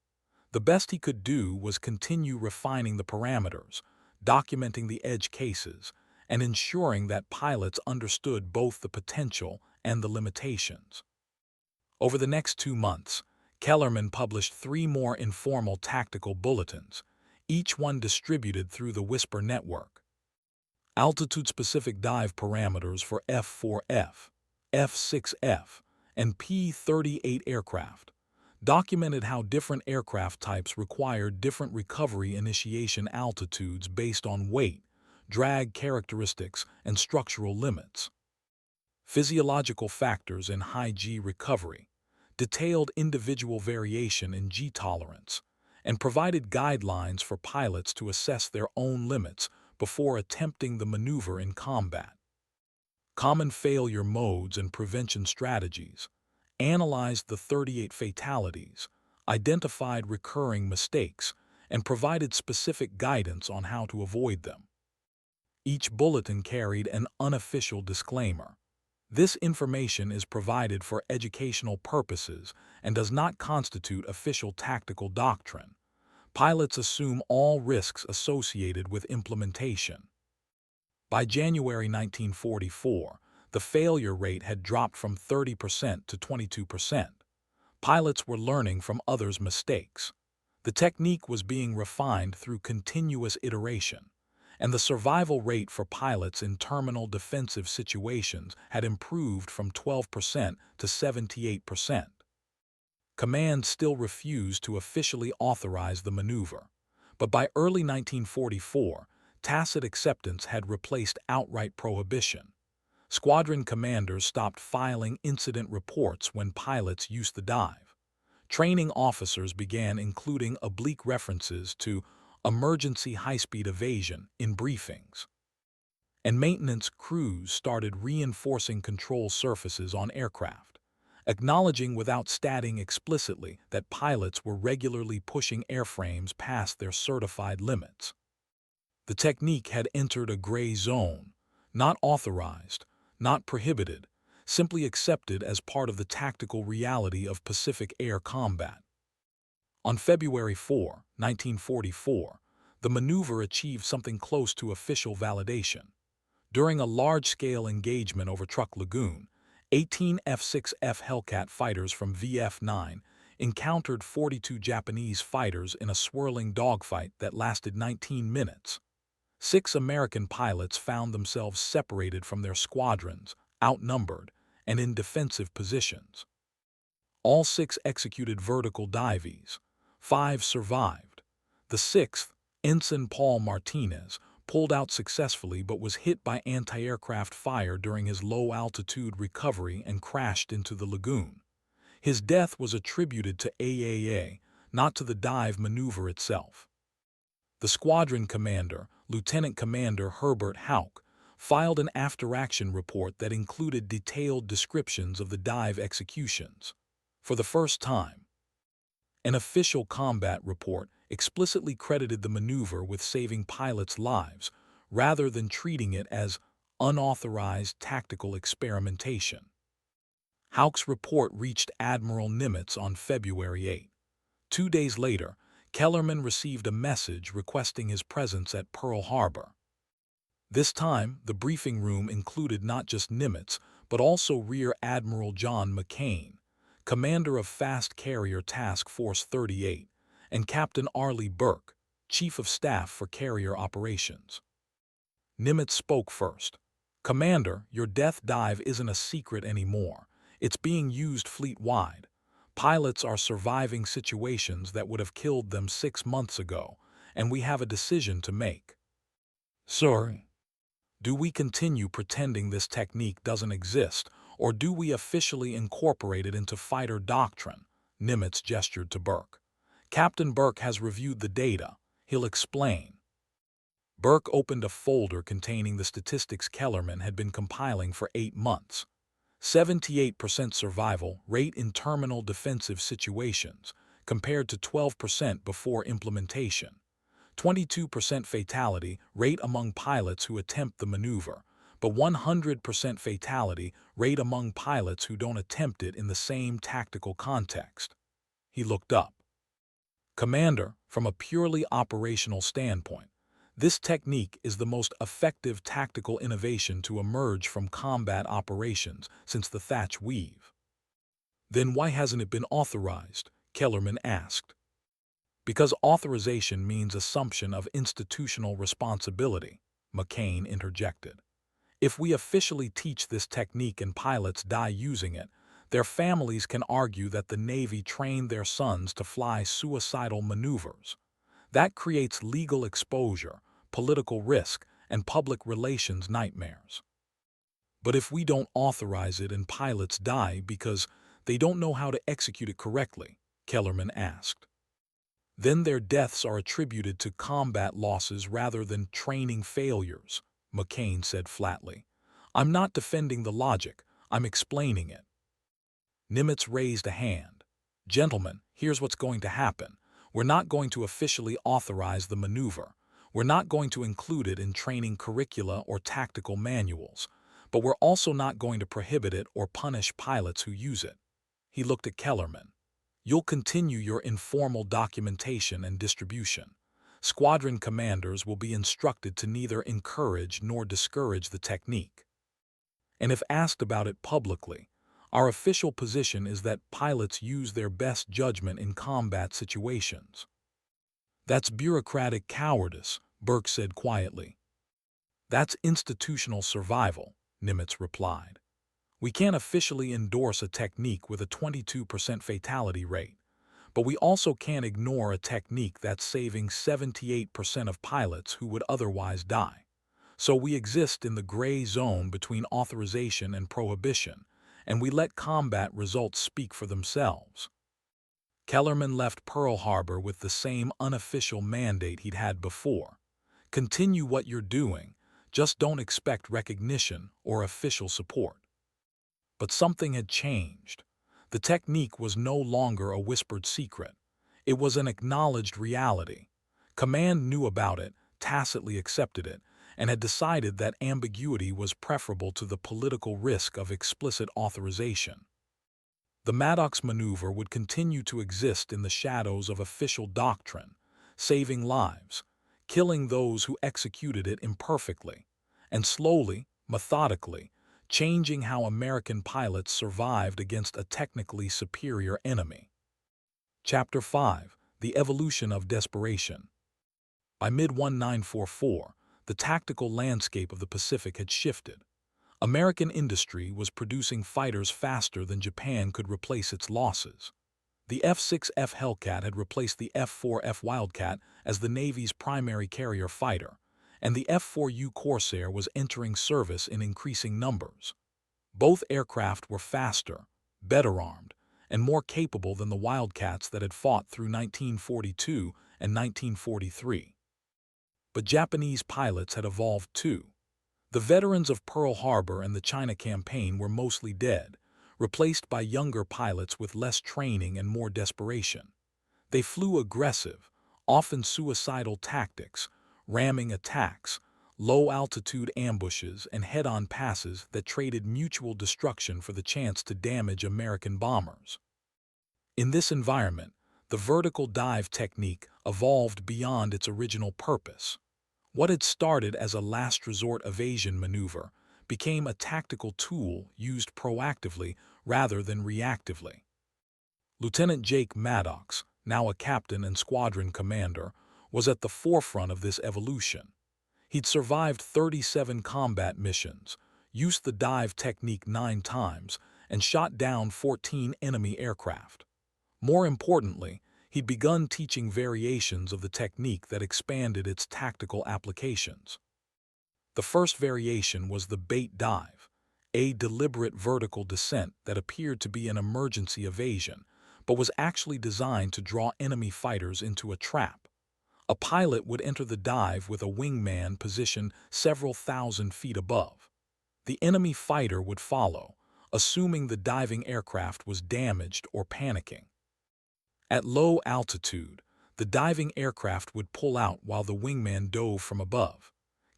The best he could do was continue refining the parameters, documenting the edge cases, and ensuring that pilots understood both the potential and the limitations. Over the next 2 months, Kellerman published 3 more informal tactical bulletins, each one distributed through the Whisper network. Altitude-specific dive parameters for F-4F, F-6F, and P-38 aircraft documented how different aircraft types required different recovery initiation altitudes based on weight, drag characteristics, and structural limits. Physiological factors in high G recovery detailed individual variation in G tolerance, and provided guidelines for pilots to assess their own limits before attempting the maneuver in combat. Common failure modes and prevention strategies analyzed the 38 fatalities, identified recurring mistakes, and provided specific guidance on how to avoid them. Each bulletin carried an unofficial disclaimer. This information is provided for educational purposes and does not constitute official tactical doctrine. Pilots assume all risks associated with implementation. By January 1944, the failure rate had dropped from 30% to 22%. Pilots were learning from others' mistakes. The technique was being refined through continuous iteration, and the survival rate for pilots in terminal defensive situations had improved from 12% to 78%. Command still refused to officially authorize the maneuver, but by early 1944, tacit acceptance had replaced outright prohibition. Squadron commanders stopped filing incident reports when pilots used the dive. Training officers began including oblique references to emergency high-speed evasion in briefings. And maintenance crews started reinforcing control surfaces on aircraft, acknowledging without stating explicitly that pilots were regularly pushing airframes past their certified limits. The technique had entered a gray zone, not authorized, not prohibited, simply accepted as part of the tactical reality of Pacific air combat. On February 4, 1944, the maneuver achieved something close to official validation. During a large-scale engagement over Truk Lagoon, 18 F-6F Hellcat fighters from VF-9 encountered 42 Japanese fighters in a swirling dogfight that lasted 19 minutes. 6 American pilots found themselves separated from their squadrons, outnumbered, and in defensive positions. All 6 executed vertical dives. 5 survived. The 6th, Ensign Paul Martinez, pulled out successfully but was hit by anti-aircraft fire during his low-altitude recovery and crashed into the lagoon. His death was attributed to AAA, not to the dive maneuver itself. The squadron commander, Lieutenant Commander Herbert Hauck, filed an after-action report that included detailed descriptions of the dive executions. For the first time, an official combat report explicitly credited the maneuver with saving pilots' lives, rather than treating it as unauthorized tactical experimentation. Hauck's report reached Admiral Nimitz on February 8. 2 days later, Kellerman received a message requesting his presence at Pearl Harbor. This time, the briefing room included not just Nimitz, but also Rear Admiral John McCain, commander of Fast Carrier Task Force 38, and Captain Arleigh Burke, Chief of Staff for Carrier Operations. Nimitz spoke first. "Commander, your death dive isn't a secret anymore. It's being used fleet-wide. Pilots are surviving situations that would have killed them 6 months ago, and we have a decision to make." "Sorry. Do we continue pretending this technique doesn't exist, or do we officially incorporate it into fighter doctrine?" Nimitz gestured to Burke. "Captain Burke has reviewed the data. He'll explain." Burke opened a folder containing the statistics Kellerman had been compiling for 8 months. 78% survival rate in terminal defensive situations, compared to 12% before implementation. 22% fatality rate among pilots who attempt the maneuver, but 100% fatality rate among pilots who don't attempt it in the same tactical context. He looked up. "Commander, from a purely operational standpoint, this technique is the most effective tactical innovation to emerge from combat operations since the Thatch Weave." "Then why hasn't it been authorized?" Kellerman asked. "Because authorization means assumption of institutional responsibility," McCain interjected. "If we officially teach this technique and pilots die using it, their families can argue that the Navy trained their sons to fly suicidal maneuvers. That creates legal exposure, political risk, and public relations nightmares." "But if we don't authorize it and pilots die because they don't know how to execute it correctly?" Kellerman asked. "Then their deaths are attributed to combat losses rather than training failures," McCain said flatly. "I'm not defending the logic, I'm explaining it." Nimitz raised a hand. Gentlemen, here's what's going to happen. We're not going to officially authorize the maneuver. We're not going to include it in training curricula or tactical manuals. But we're also not going to prohibit it or punish pilots who use it. He looked at Kellerman. You'll continue your informal documentation and distribution. Squadron commanders will be instructed to neither encourage nor discourage the technique. And if asked about it publicly, our official position is that pilots use their best judgment in combat situations. That's bureaucratic cowardice, Burke said quietly. That's institutional survival, Nimitz replied. We can't officially endorse a technique with a 22% fatality rate, but we also can't ignore a technique that's saving 78% of pilots who would otherwise die. So we exist in the gray zone between authorization and prohibition, and we let combat results speak for themselves. Kellerman left Pearl Harbor with the same unofficial mandate he'd had before. Continue what you're doing, just don't expect recognition or official support. But something had changed. The technique was no longer a whispered secret. It was an acknowledged reality. Command knew about it, tacitly accepted it, and had decided that ambiguity was preferable to the political risk of explicit authorization. The Maddox maneuver would continue to exist in the shadows of official doctrine, saving lives, killing those who executed it imperfectly, and slowly, methodically, changing how American pilots survived against a technically superior enemy. Chapter 5: The Evolution of Desperation. By mid-1944, the tactical landscape of the Pacific had shifted. American industry was producing fighters faster than Japan could replace its losses. The F-6F Hellcat had replaced the F-4F Wildcat as the Navy's primary carrier fighter, and the F-4U Corsair was entering service in increasing numbers. Both aircraft were faster, better armed, and more capable than the Wildcats that had fought through 1942 and 1943. But Japanese pilots had evolved too. The veterans of Pearl Harbor and the China campaign were mostly dead, replaced by younger pilots with less training and more desperation. They flew aggressive, often suicidal tactics, ramming attacks, low-altitude ambushes, and head-on passes that traded mutual destruction for the chance to damage American bombers. In this environment, the vertical dive technique evolved beyond its original purpose. What had started as a last-resort evasion maneuver became a tactical tool used proactively rather than reactively. Lieutenant Jake Maddox, now a captain and squadron commander, was at the forefront of this evolution. He'd survived 37 combat missions, used the dive technique 9 times, and shot down 14 enemy aircraft. More importantly, he'd begun teaching variations of the technique that expanded its tactical applications. The first variation was the bait dive, a deliberate vertical descent that appeared to be an emergency evasion, but was actually designed to draw enemy fighters into a trap. A pilot would enter the dive with a wingman positioned several thousand feet above. The enemy fighter would follow, assuming the diving aircraft was damaged or panicking. At low altitude, the diving aircraft would pull out while the wingman dove from above,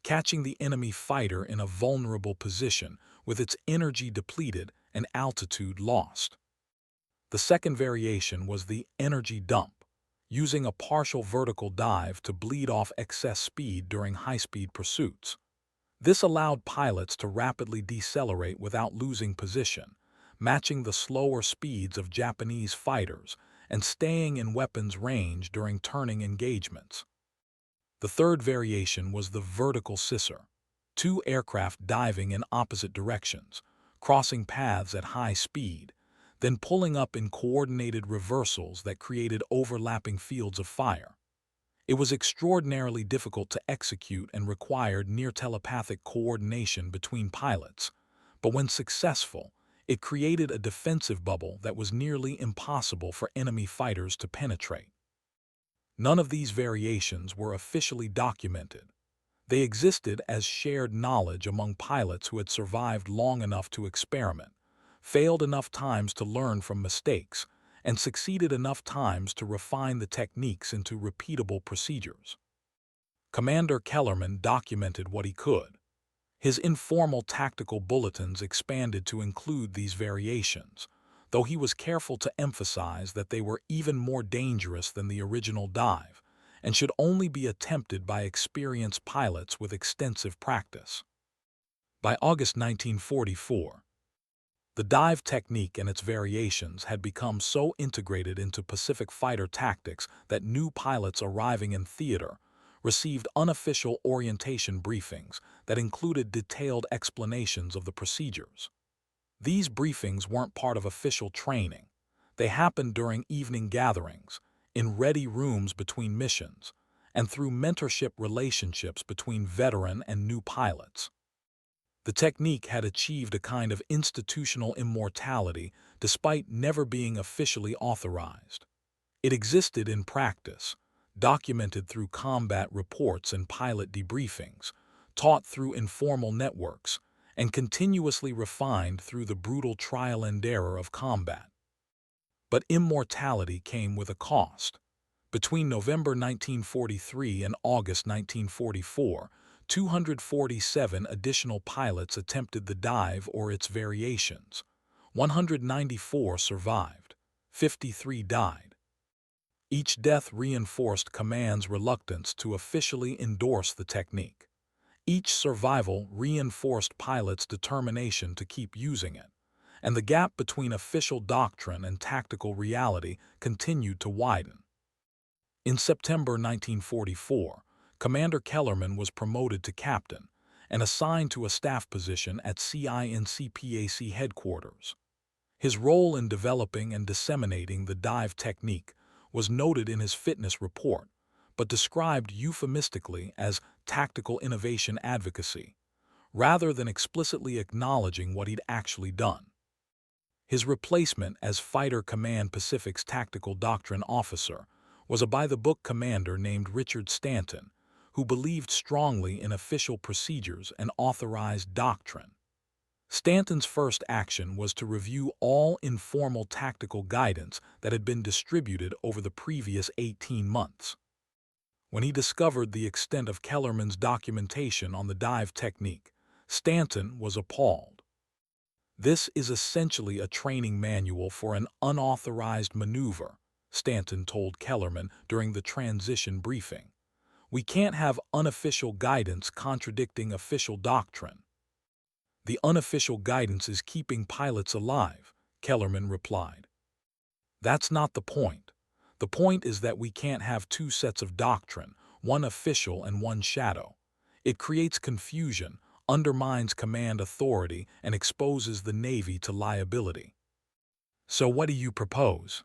catching the enemy fighter in a vulnerable position with its energy depleted and altitude lost. The second variation was the energy dump, using a partial vertical dive to bleed off excess speed during high-speed pursuits. This allowed pilots to rapidly decelerate without losing position, matching the slower speeds of Japanese fighters and staying in weapons range during turning engagements. The third variation was the vertical scissor, 2 aircraft diving in opposite directions, crossing paths at high speed, then pulling up in coordinated reversals that created overlapping fields of fire. It was extraordinarily difficult to execute and required near-telepathic coordination between pilots, but when successful, it created a defensive bubble that was nearly impossible for enemy fighters to penetrate. None of these variations were officially documented. They existed as shared knowledge among pilots who had survived long enough to experiment, failed enough times to learn from mistakes, and succeeded enough times to refine the techniques into repeatable procedures. Commander Kellerman documented what he could. His informal tactical bulletins expanded to include these variations, though he was careful to emphasize that they were even more dangerous than the original dive and should only be attempted by experienced pilots with extensive practice. By August 1944, the dive technique and its variations had become so integrated into Pacific fighter tactics that new pilots arriving in theater received unofficial orientation briefings that included detailed explanations of the procedures. These briefings weren't part of official training. They happened during evening gatherings, in ready rooms between missions, and through mentorship relationships between veteran and new pilots. The technique had achieved a kind of institutional immortality despite never being officially authorized. It existed in practice, documented through combat reports and pilot debriefings, taught through informal networks, and continuously refined through the brutal trial and error of combat. But immortality came with a cost. Between November 1943 and August 1944, 247 additional pilots attempted the dive or its variations. 194 survived. 53 died. Each death reinforced command's reluctance to officially endorse the technique. Each survival reinforced pilots' determination to keep using it, and the gap between official doctrine and tactical reality continued to widen. In September 1944, Commander Kellerman was promoted to captain and assigned to a staff position at CINCPAC headquarters. His role in developing and disseminating the dive technique was noted in his fitness report, but described euphemistically as tactical innovation advocacy, rather than explicitly acknowledging what he'd actually done. His replacement as Fighter Command Pacific's tactical doctrine officer was a by-the-book commander named Richard Stanton, who believed strongly in official procedures and authorized doctrine. Stanton's first action was to review all informal tactical guidance that had been distributed over the previous 18 months. When he discovered the extent of Kellerman's documentation on the dive technique, Stanton was appalled. "This is essentially a training manual for an unauthorized maneuver," Stanton told Kellerman during the transition briefing. "We can't have unofficial guidance contradicting official doctrine." "The unofficial guidance is keeping pilots alive," Kellerman replied. "That's not the point. The point is that we can't have two sets of doctrine, one official and one shadow. It creates confusion, undermines command authority, and exposes the Navy to liability." "So what do you propose?"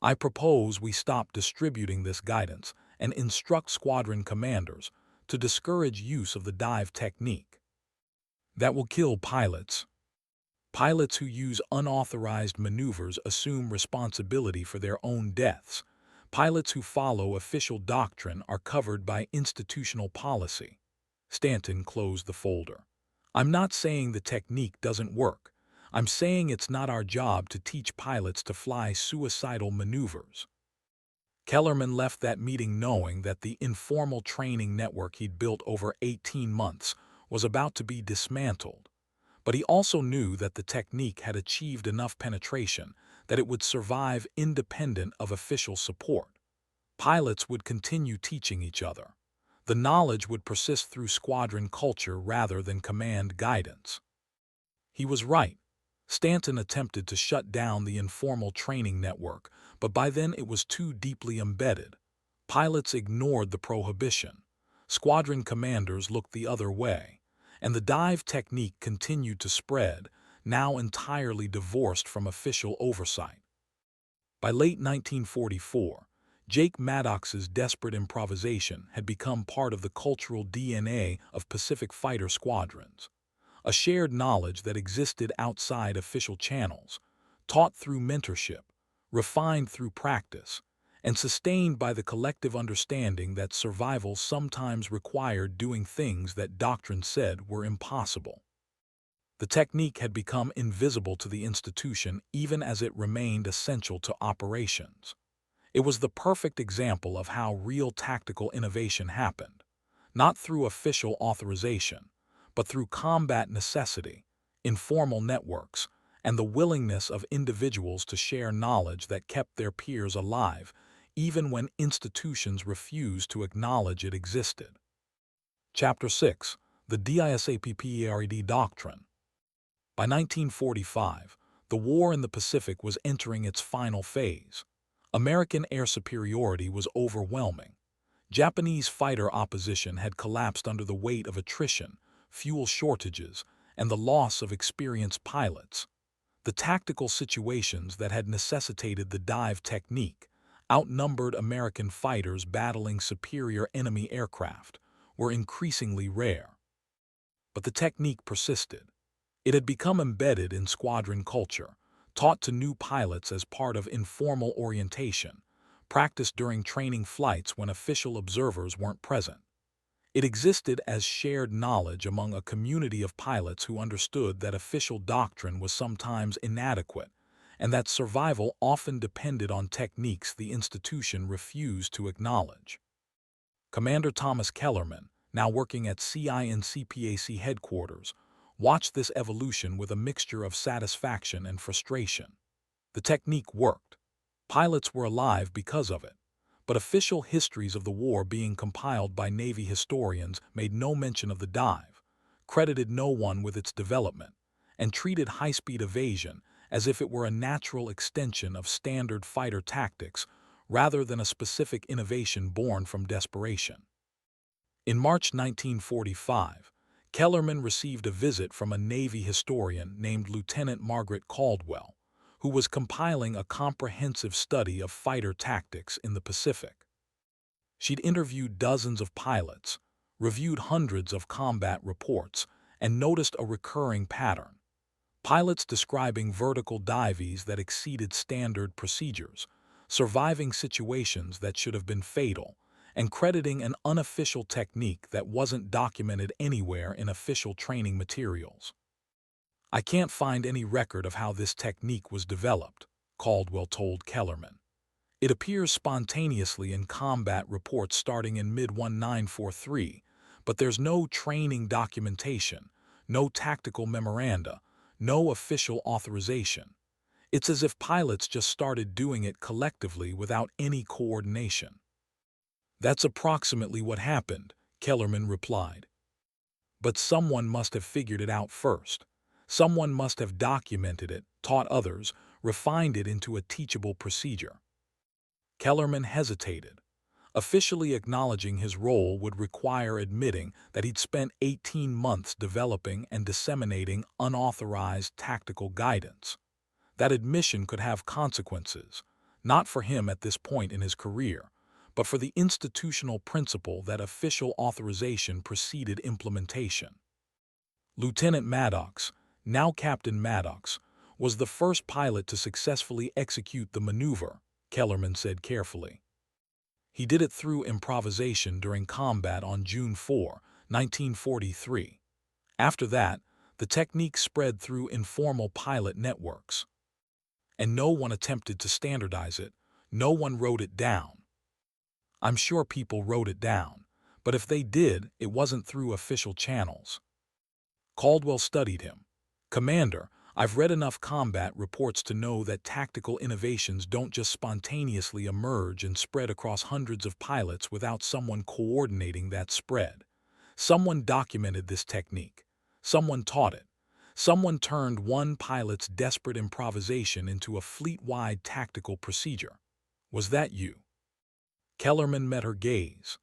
"I propose we stop distributing this guidance and instruct squadron commanders to discourage use of the dive technique. That will kill pilots. Pilots who use unauthorized maneuvers assume responsibility for their own deaths. Pilots who follow official doctrine are covered by institutional policy." Stanton closed the folder. "I'm not saying the technique doesn't work. I'm saying it's not our job to teach pilots to fly suicidal maneuvers." Kellerman left that meeting knowing that the informal training network he'd built over 18 months was about to be dismantled. But he also knew that the technique had achieved enough penetration that it would survive independent of official support. Pilots would continue teaching each other. The knowledge would persist through squadron culture rather than command guidance. He was right. Stanton attempted to shut down the informal training network, but by then it was too deeply embedded. Pilots ignored the prohibition. Squadron commanders looked the other way, and the dive technique continued to spread, now entirely divorced from official oversight. By late 1944, Jake Maddox's desperate improvisation had become part of the cultural DNA of Pacific fighter squadrons, a shared knowledge that existed outside official channels, taught through mentorship, refined through practice, and sustained by the collective understanding that survival sometimes required doing things that doctrine said were impossible. The technique had become invisible to the institution even as it remained essential to operations. It was the perfect example of how real tactical innovation happened, not through official authorization, but through combat necessity, informal networks, and the willingness of individuals to share knowledge that kept their peers alive, even when institutions refused to acknowledge it existed. Chapter 6. The DISAPPERED Doctrine. By 1945, the war in the Pacific was entering its final phase. American air superiority was overwhelming. Japanese fighter opposition had collapsed under the weight of attrition, fuel shortages, and the loss of experienced pilots. The tactical situations that had necessitated the dive technique, outnumbered American fighters battling superior enemy aircraft, were increasingly rare. But the technique persisted. It had become embedded in squadron culture, taught to new pilots as part of informal orientation, practiced during training flights when official observers weren't present. It existed as shared knowledge among a community of pilots who understood that official doctrine was sometimes inadequate, and that survival often depended on techniques the institution refused to acknowledge. Commander Thomas Kellerman, now working at CINCPAC headquarters, watched this evolution with a mixture of satisfaction and frustration. The technique worked. Pilots were alive because of it, but official histories of the war being compiled by Navy historians made no mention of the dive, credited no one with its development, and treated high-speed evasion as if it were a natural extension of standard fighter tactics rather than a specific innovation born from desperation. In March 1945, Kellerman received a visit from a Navy historian named Lieutenant Margaret Caldwell, who was compiling a comprehensive study of fighter tactics in the Pacific. She'd interviewed dozens of pilots, reviewed hundreds of combat reports, and noticed a recurring pattern. Pilots describing vertical dives that exceeded standard procedures, surviving situations that should have been fatal, and crediting an unofficial technique that wasn't documented anywhere in official training materials. "I can't find any record of how this technique was developed," Caldwell told Kellerman. "It appears spontaneously in combat reports starting in mid-1943, but there's no training documentation, no tactical memoranda, no official authorization. It's as if pilots just started doing it collectively without any coordination." "That's approximately what happened," Kellerman replied. "But someone must have figured it out first. Someone must have documented it, taught others, refined it into a teachable procedure." Kellerman hesitated. Officially acknowledging his role would require admitting that he'd spent 18 months developing and disseminating unauthorized tactical guidance. That admission could have consequences, not for him at this point in his career, but for the institutional principle that official authorization preceded implementation. Lieutenant Maddox, now Captain Maddox, was the first pilot to successfully execute the maneuver, Kellerman said carefully. He did it through improvisation during combat on June 4, 1943. After that, the technique spread through informal pilot networks. And no one attempted to standardize it, no one wrote it down. I'm sure people wrote it down, but if they did, it wasn't through official channels. Caldwell studied him. "Commander, I've read enough combat reports to know that tactical innovations don't just spontaneously emerge and spread across hundreds of pilots without someone coordinating that spread. Someone documented this technique. Someone taught it. Someone turned one pilot's desperate improvisation into a fleet-wide tactical procedure. Was that you?" Kellerman met her gaze.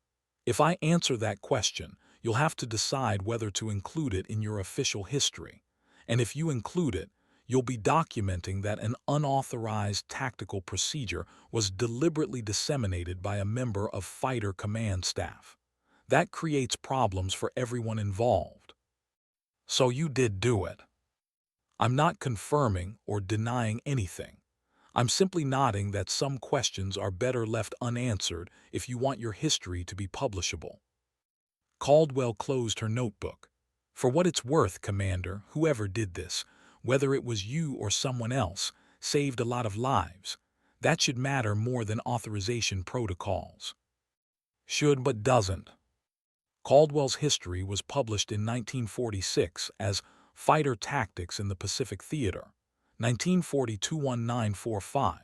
"If I answer that question, you'll have to decide whether to include it in your official history. And if you include it, you'll be documenting that an unauthorized tactical procedure was deliberately disseminated by a member of fighter command staff. That creates problems for everyone involved." "So you did do it." "I'm not confirming or denying anything. I'm simply nodding that some questions are better left unanswered if you want your history to be publishable." Caldwell closed her notebook. For what it's worth, Commander, whoever did this, whether it was you or someone else, saved a lot of lives. That should matter more than authorization protocols. Should but doesn't. Caldwell's history was published in 1946 as Fighter Tactics in the Pacific Theater, 1940-21945.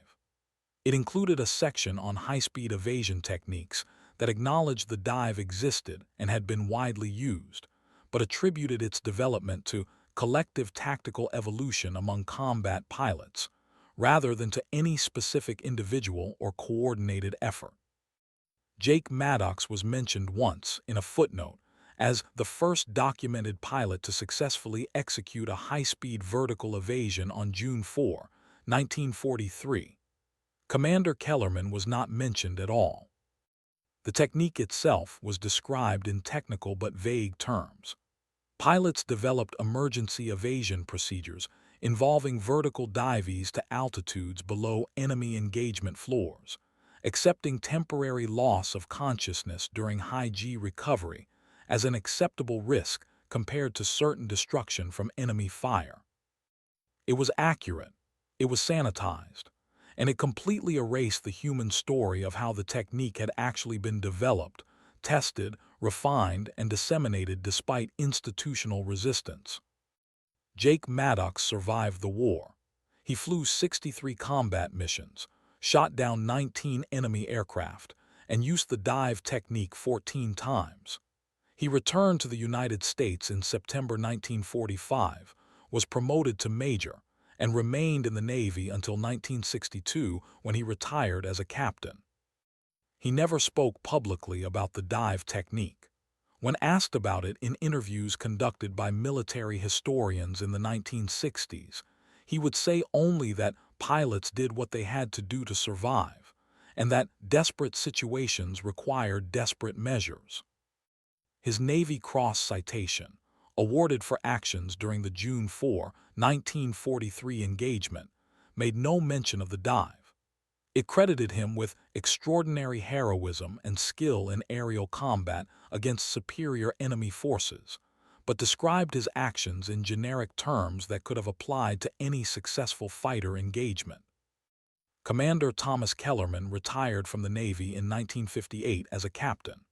It included a section on high-speed evasion techniques that acknowledged the dive existed and had been widely used, but attributed its development to collective tactical evolution among combat pilots, rather than to any specific individual or coordinated effort. Jake Maddox was mentioned once, in a footnote, as the first documented pilot to successfully execute a high-speed vertical evasion on June 4, 1943. Commander Kellerman was not mentioned at all. The technique itself was described in technical but vague terms. Pilots developed emergency evasion procedures involving vertical dives to altitudes below enemy engagement floors, accepting temporary loss of consciousness during high-G recovery as an acceptable risk compared to certain destruction from enemy fire. It was accurate, it was sanitized, and it completely erased the human story of how the technique had actually been developed, tested, refined, and disseminated despite institutional resistance. Jake Maddox survived the war. He flew 63 combat missions, shot down 19 enemy aircraft, and used the dive technique 14 times. He returned to the United States in September 1945, was promoted to major, and remained in the Navy until 1962 when he retired as a captain. He never spoke publicly about the dive technique. When asked about it in interviews conducted by military historians in the 1960s, he would say only that pilots did what they had to do to survive, and that desperate situations required desperate measures. His Navy Cross citation, awarded for actions during the June 4, 1943 engagement, made no mention of the dive. It credited him with extraordinary heroism and skill in aerial combat against superior enemy forces, but described his actions in generic terms that could have applied to any successful fighter engagement. Commander Thomas Kellerman retired from the Navy in 1958 as a captain.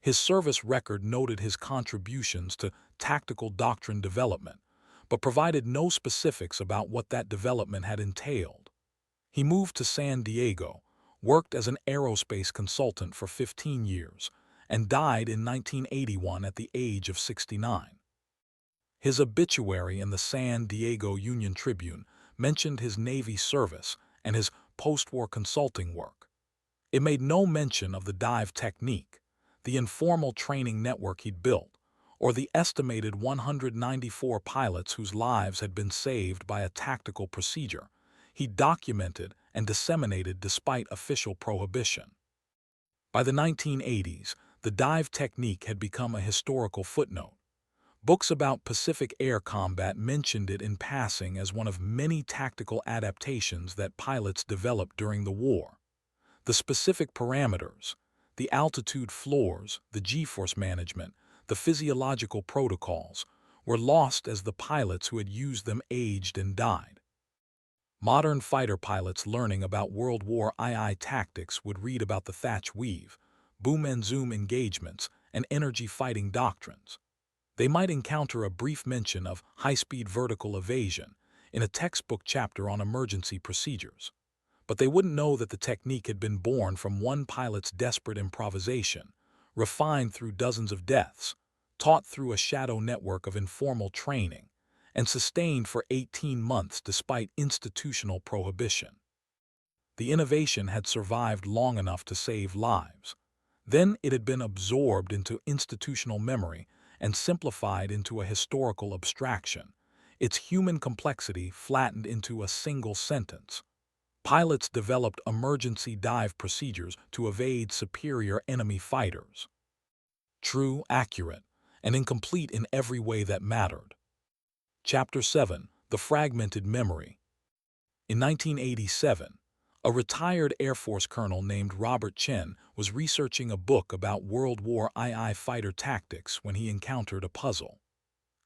His service record noted his contributions to tactical doctrine development, but provided no specifics about what that development had entailed. He moved to San Diego, worked as an aerospace consultant for 15 years, and died in 1981 at the age of 69. His obituary in the San Diego Union Tribune mentioned his Navy service and his post-war consulting work. It made no mention of the dive technique, the informal training network he'd built, or the estimated 194 pilots whose lives had been saved by a tactical procedure he documented and disseminated despite official prohibition. By the 1980s, the dive technique had become a historical footnote. Books about Pacific air combat mentioned it in passing as one of many tactical adaptations that pilots developed during the war. The specific parameters, the altitude floors, the G-force management, the physiological protocols, were lost as the pilots who had used them aged and died. Modern fighter pilots learning about World War II tactics would read about the thatch weave, boom and zoom engagements, and energy fighting doctrines. They might encounter a brief mention of high-speed vertical evasion in a textbook chapter on emergency procedures, but they wouldn't know that the technique had been born from one pilot's desperate improvisation, refined through dozens of deaths, taught through a shadow network of informal training, and sustained for 18 months despite institutional prohibition. The innovation had survived long enough to save lives. Then it had been absorbed into institutional memory and simplified into a historical abstraction, its human complexity flattened into a single sentence. Pilots developed emergency dive procedures to evade superior enemy fighters. True, accurate, and incomplete in every way that mattered. Chapter 7. The Fragmented Memory. In 1987, a retired Air Force colonel named Robert Chen was researching a book about World War II fighter tactics when he encountered a puzzle.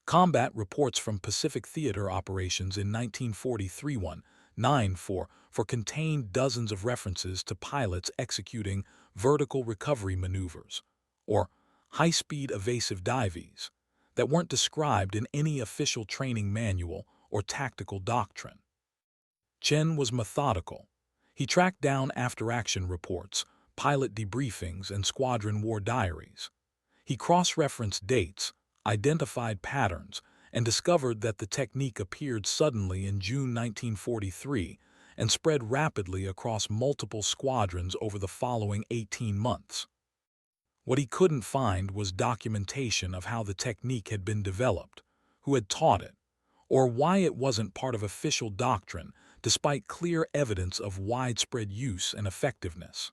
Combat reports from Pacific Theater operations in 1943 for contained dozens of references to pilots executing vertical recovery maneuvers, or high-speed evasive dives, that weren't described in any official training manual or tactical doctrine. Chen was methodical. He tracked down after-action reports, pilot debriefings, and squadron war diaries. He cross-referenced dates, identified patterns, and discovered that the technique appeared suddenly in June 1943 and spread rapidly across multiple squadrons over the following 18 months. What he couldn't find was documentation of how the technique had been developed, who had taught it, or why it wasn't part of official doctrine despite clear evidence of widespread use and effectiveness.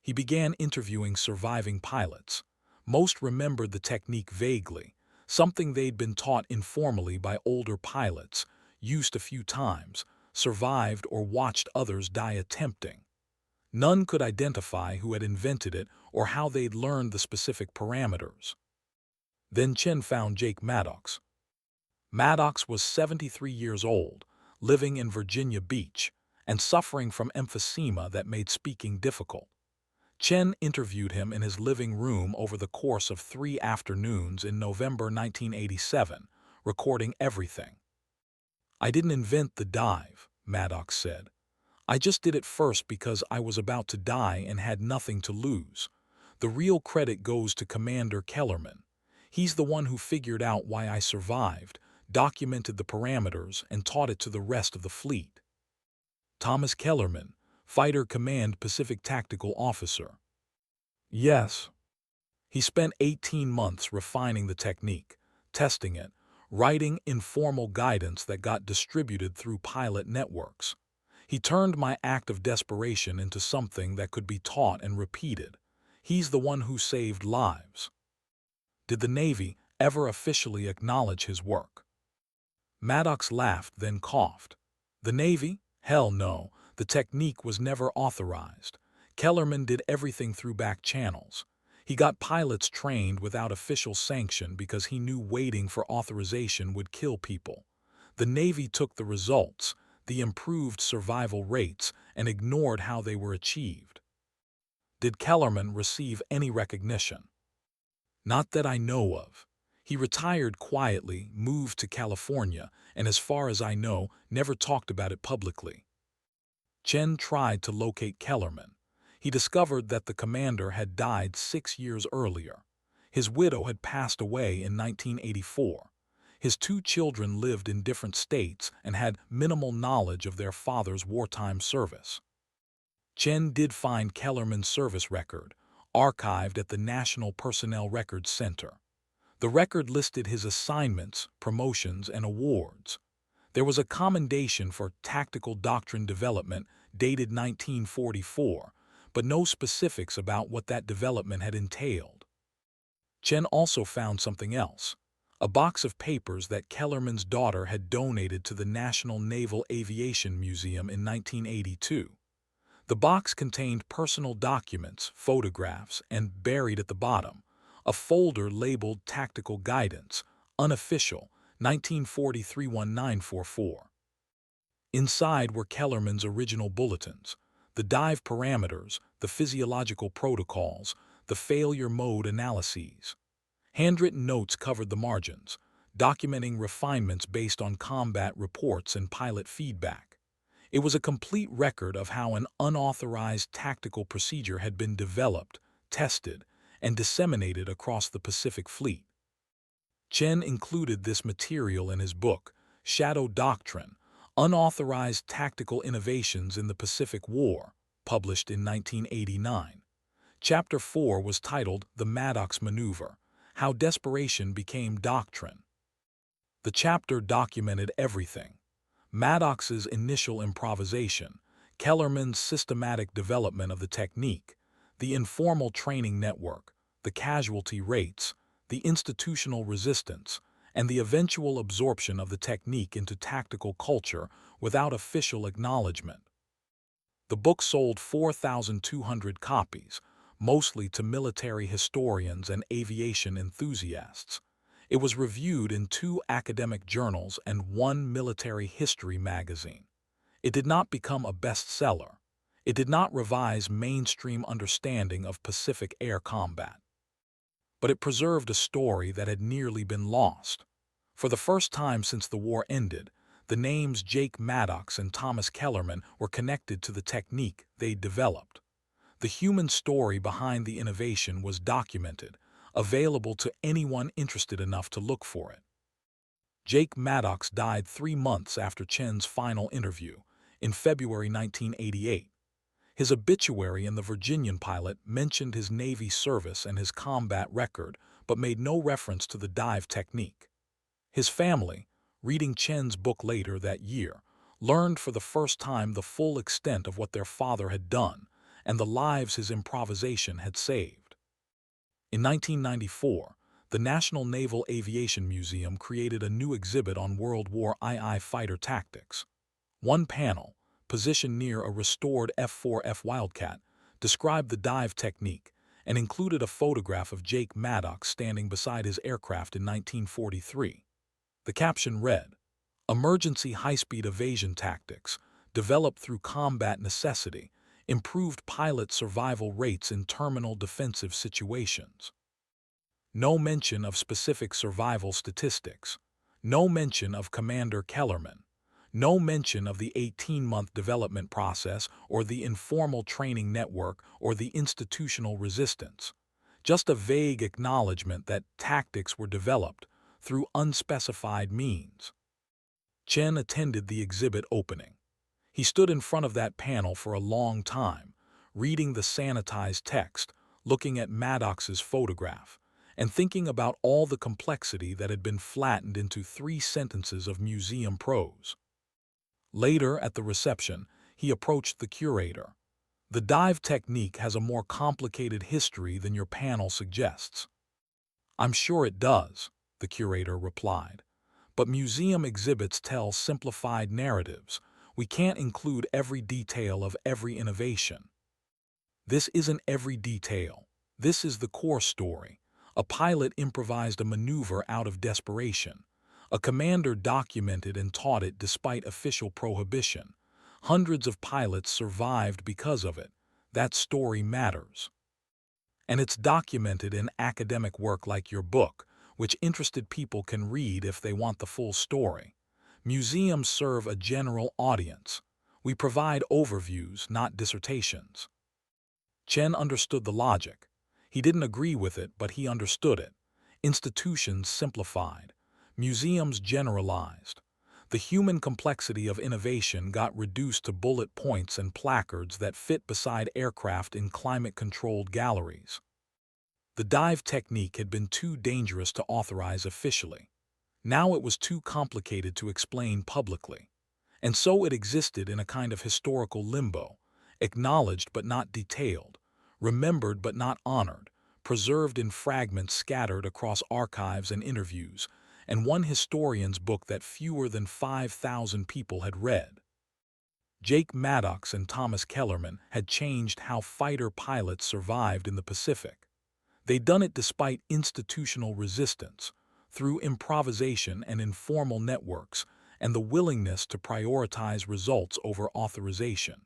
He began interviewing surviving pilots. Most remembered the technique vaguely, something they'd been taught informally by older pilots, used a few times, survived or watched others die attempting. None could identify who had invented it or how they'd learned the specific parameters. Then Chen found Jake Maddox. Maddox was 73 years old, living in Virginia Beach, and suffering from emphysema that made speaking difficult. Chen interviewed him in his living room over the course of 3 afternoons in November 1987, recording everything. "I didn't invent the dive," Maddox said. "I just did it first because I was about to die and had nothing to lose. The real credit goes to Commander Kellerman. He's the one who figured out why I survived, documented the parameters, and taught it to the rest of the fleet." Thomas Kellerman, Fighter Command Pacific Tactical Officer. Yes. He spent 18 months refining the technique, testing it, writing informal guidance that got distributed through pilot networks. He turned my act of desperation into something that could be taught and repeated. He's the one who saved lives. Did the Navy ever officially acknowledge his work? Maddox laughed, then coughed. The Navy? Hell no. The technique was never authorized. Kellerman did everything through back channels. He got pilots trained without official sanction because he knew waiting for authorization would kill people. The Navy took the results, the improved survival rates, and ignored how they were achieved. Did Kellerman receive any recognition? Not that I know of. He retired quietly, moved to California, and as far as I know, never talked about it publicly. Chen tried to locate Kellerman. He discovered that the commander had died 6 years earlier. His widow had passed away in 1984. His 2 children lived in different states and had minimal knowledge of their father's wartime service. Chen did find Kellerman's service record, archived at the National Personnel Records Center. The record listed his assignments, promotions, and awards. There was a commendation for tactical doctrine development dated 1944, but no specifics about what that development had entailed. Chen also found something else, a box of papers that Kellerman's daughter had donated to the National Naval Aviation Museum in 1982. The box contained personal documents, photographs, and buried at the bottom, a folder labeled Tactical Guidance, Unofficial, 1943-1944. Inside were Kellerman's original bulletins, the dive parameters, the physiological protocols, the failure mode analyses. Handwritten notes covered the margins, documenting refinements based on combat reports and pilot feedback. It was a complete record of how an unauthorized tactical procedure had been developed, tested, and disseminated across the Pacific Fleet. Chen included this material in his book, Shadow Doctrine, Unauthorized Tactical Innovations in the Pacific War, published in 1989. Chapter 4 was titled The Maddox Maneuver, How Desperation Became Doctrine. The chapter documented everything: Maddox's initial improvisation, Kellerman's systematic development of the technique, the informal training network, the casualty rates, the institutional resistance, and the eventual absorption of the technique into tactical culture without official acknowledgement. The book sold 4,200 copies, mostly to military historians and aviation enthusiasts. It was reviewed in 2 academic journals and 1 military history magazine. It did not become a bestseller. It did not revise mainstream understanding of Pacific air combat. But it preserved a story that had nearly been lost. For the first time since the war ended, the names Jake Maddox and Thomas Kellerman were connected to the technique they'd developed. The human story behind the innovation was documented, available to anyone interested enough to look for it. Jake Maddox died 3 months after Chen's final interview, in February 1988. His obituary in the Virginian pilot mentioned his Navy service and his combat record, but made no reference to the dive technique. His family, reading Chen's book later that year, learned for the first time the full extent of what their father had done and the lives his improvisation had saved. In 1994, the National Naval Aviation Museum created a new exhibit on World War II fighter tactics. One panel, positioned near a restored F-4F Wildcat, described the dive technique and included a photograph of Jake Maddox standing beside his aircraft in 1943. The caption read, "Emergency high-speed evasion tactics, developed through combat necessity, improved pilot survival rates in terminal defensive situations." No mention of specific survival statistics. No mention of Commander Kellerman. No mention of the 18-month development process or the informal training network or the institutional resistance. Just a vague acknowledgement that tactics were developed through unspecified means. Chen attended the exhibit opening. He stood in front of that panel for a long time, reading the sanitized text, looking at Maddox's photograph, and thinking about all the complexity that had been flattened into 3 sentences of museum prose. Later, at the reception, he approached the curator. "The dive technique has a more complicated history than your panel suggests." "I'm sure it does," the curator replied. "But museum exhibits tell simplified narratives. We can't include every detail of every innovation." "This isn't every detail. This is the core story. A pilot improvised a maneuver out of desperation. A commander documented and taught it despite official prohibition. Hundreds of pilots survived because of it. That story matters. And it's documented in academic work like your book, which interested people can read if they want the full story. Museums serve a general audience. We provide overviews, not dissertations." Chen understood the logic. He didn't agree with it, but he understood it. Institutions simplified. Museums generalized. The human complexity of innovation got reduced to bullet points and placards that fit beside aircraft in climate-controlled galleries. The dive technique had been too dangerous to authorize officially. Now it was too complicated to explain publicly. And so it existed in a kind of historical limbo, acknowledged but not detailed, remembered but not honored, preserved in fragments scattered across archives and interviews, and one historian's book that fewer than 5,000 people had read. Jake Maddox and Thomas Kellerman had changed how fighter pilots survived in the Pacific. They'd done it despite institutional resistance, through improvisation and informal networks, and the willingness to prioritize results over authorization.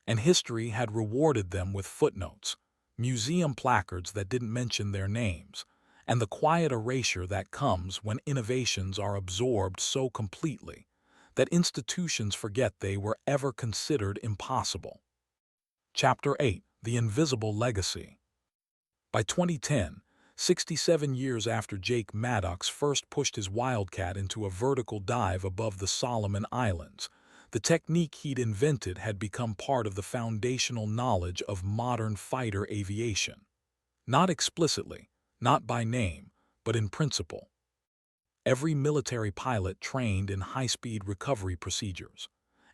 And history had rewarded them with footnotes, museum placards that didn't mention their names, and the quiet erasure that comes when innovations are absorbed so completely that institutions forget they were ever considered impossible. Chapter 8: The Invisible Legacy. By 2010, 67 years after Jake Maddox first pushed his Wildcat into a vertical dive above the Solomon Islands, the technique he'd invented had become part of the foundational knowledge of modern fighter aviation. Not explicitly, not by name, but in principle. Every military pilot trained in high-speed recovery procedures.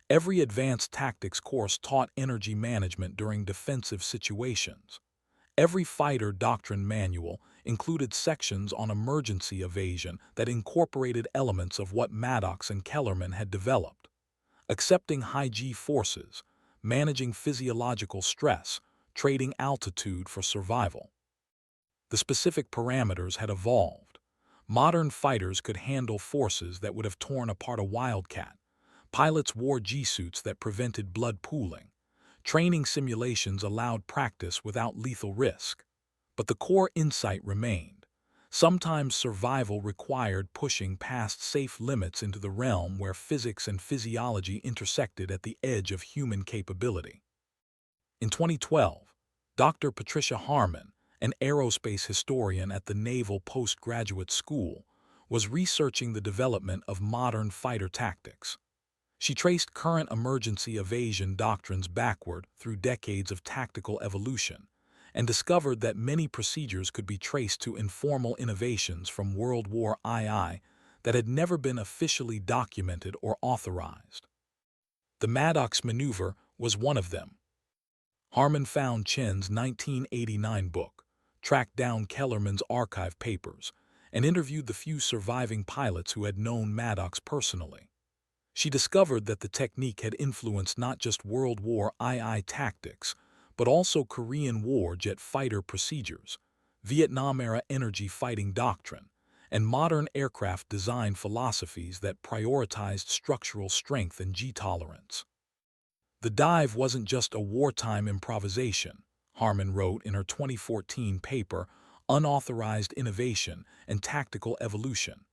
Every advanced tactics course taught energy management during defensive situations. Every fighter doctrine manual included sections on emergency evasion that incorporated elements of what Maddox and Kellerman had developed. Accepting high-G forces, managing physiological stress, trading altitude for survival. The specific parameters had evolved. Modern fighters could handle forces that would have torn apart a wildcat. Pilots wore G-suits that prevented blood pooling. Training simulations allowed practice without lethal risk. But the core insight remained. Sometimes survival required pushing past safe limits into the realm where physics and physiology intersected at the edge of human capability. In 2012, Dr. Patricia Harmon, an aerospace historian at the Naval Postgraduate School, was researching the development of modern fighter tactics. She traced current emergency evasion doctrines backward through decades of tactical evolution and discovered that many procedures could be traced to informal innovations from World War II that had never been officially documented or authorized. The Maddox maneuver was one of them. Harmon found Chen's 1989 book, tracked down Kellerman's archive papers, and interviewed the few surviving pilots who had known Maddox personally. She discovered that the technique had influenced not just World War II tactics, but also Korean War jet fighter procedures, Vietnam-era energy fighting doctrine, and modern aircraft design philosophies that prioritized structural strength and G-tolerance. The dive wasn't just a wartime improvisation, Harmon wrote in her 2014 paper, Unauthorized Innovation and Tactical Evolution.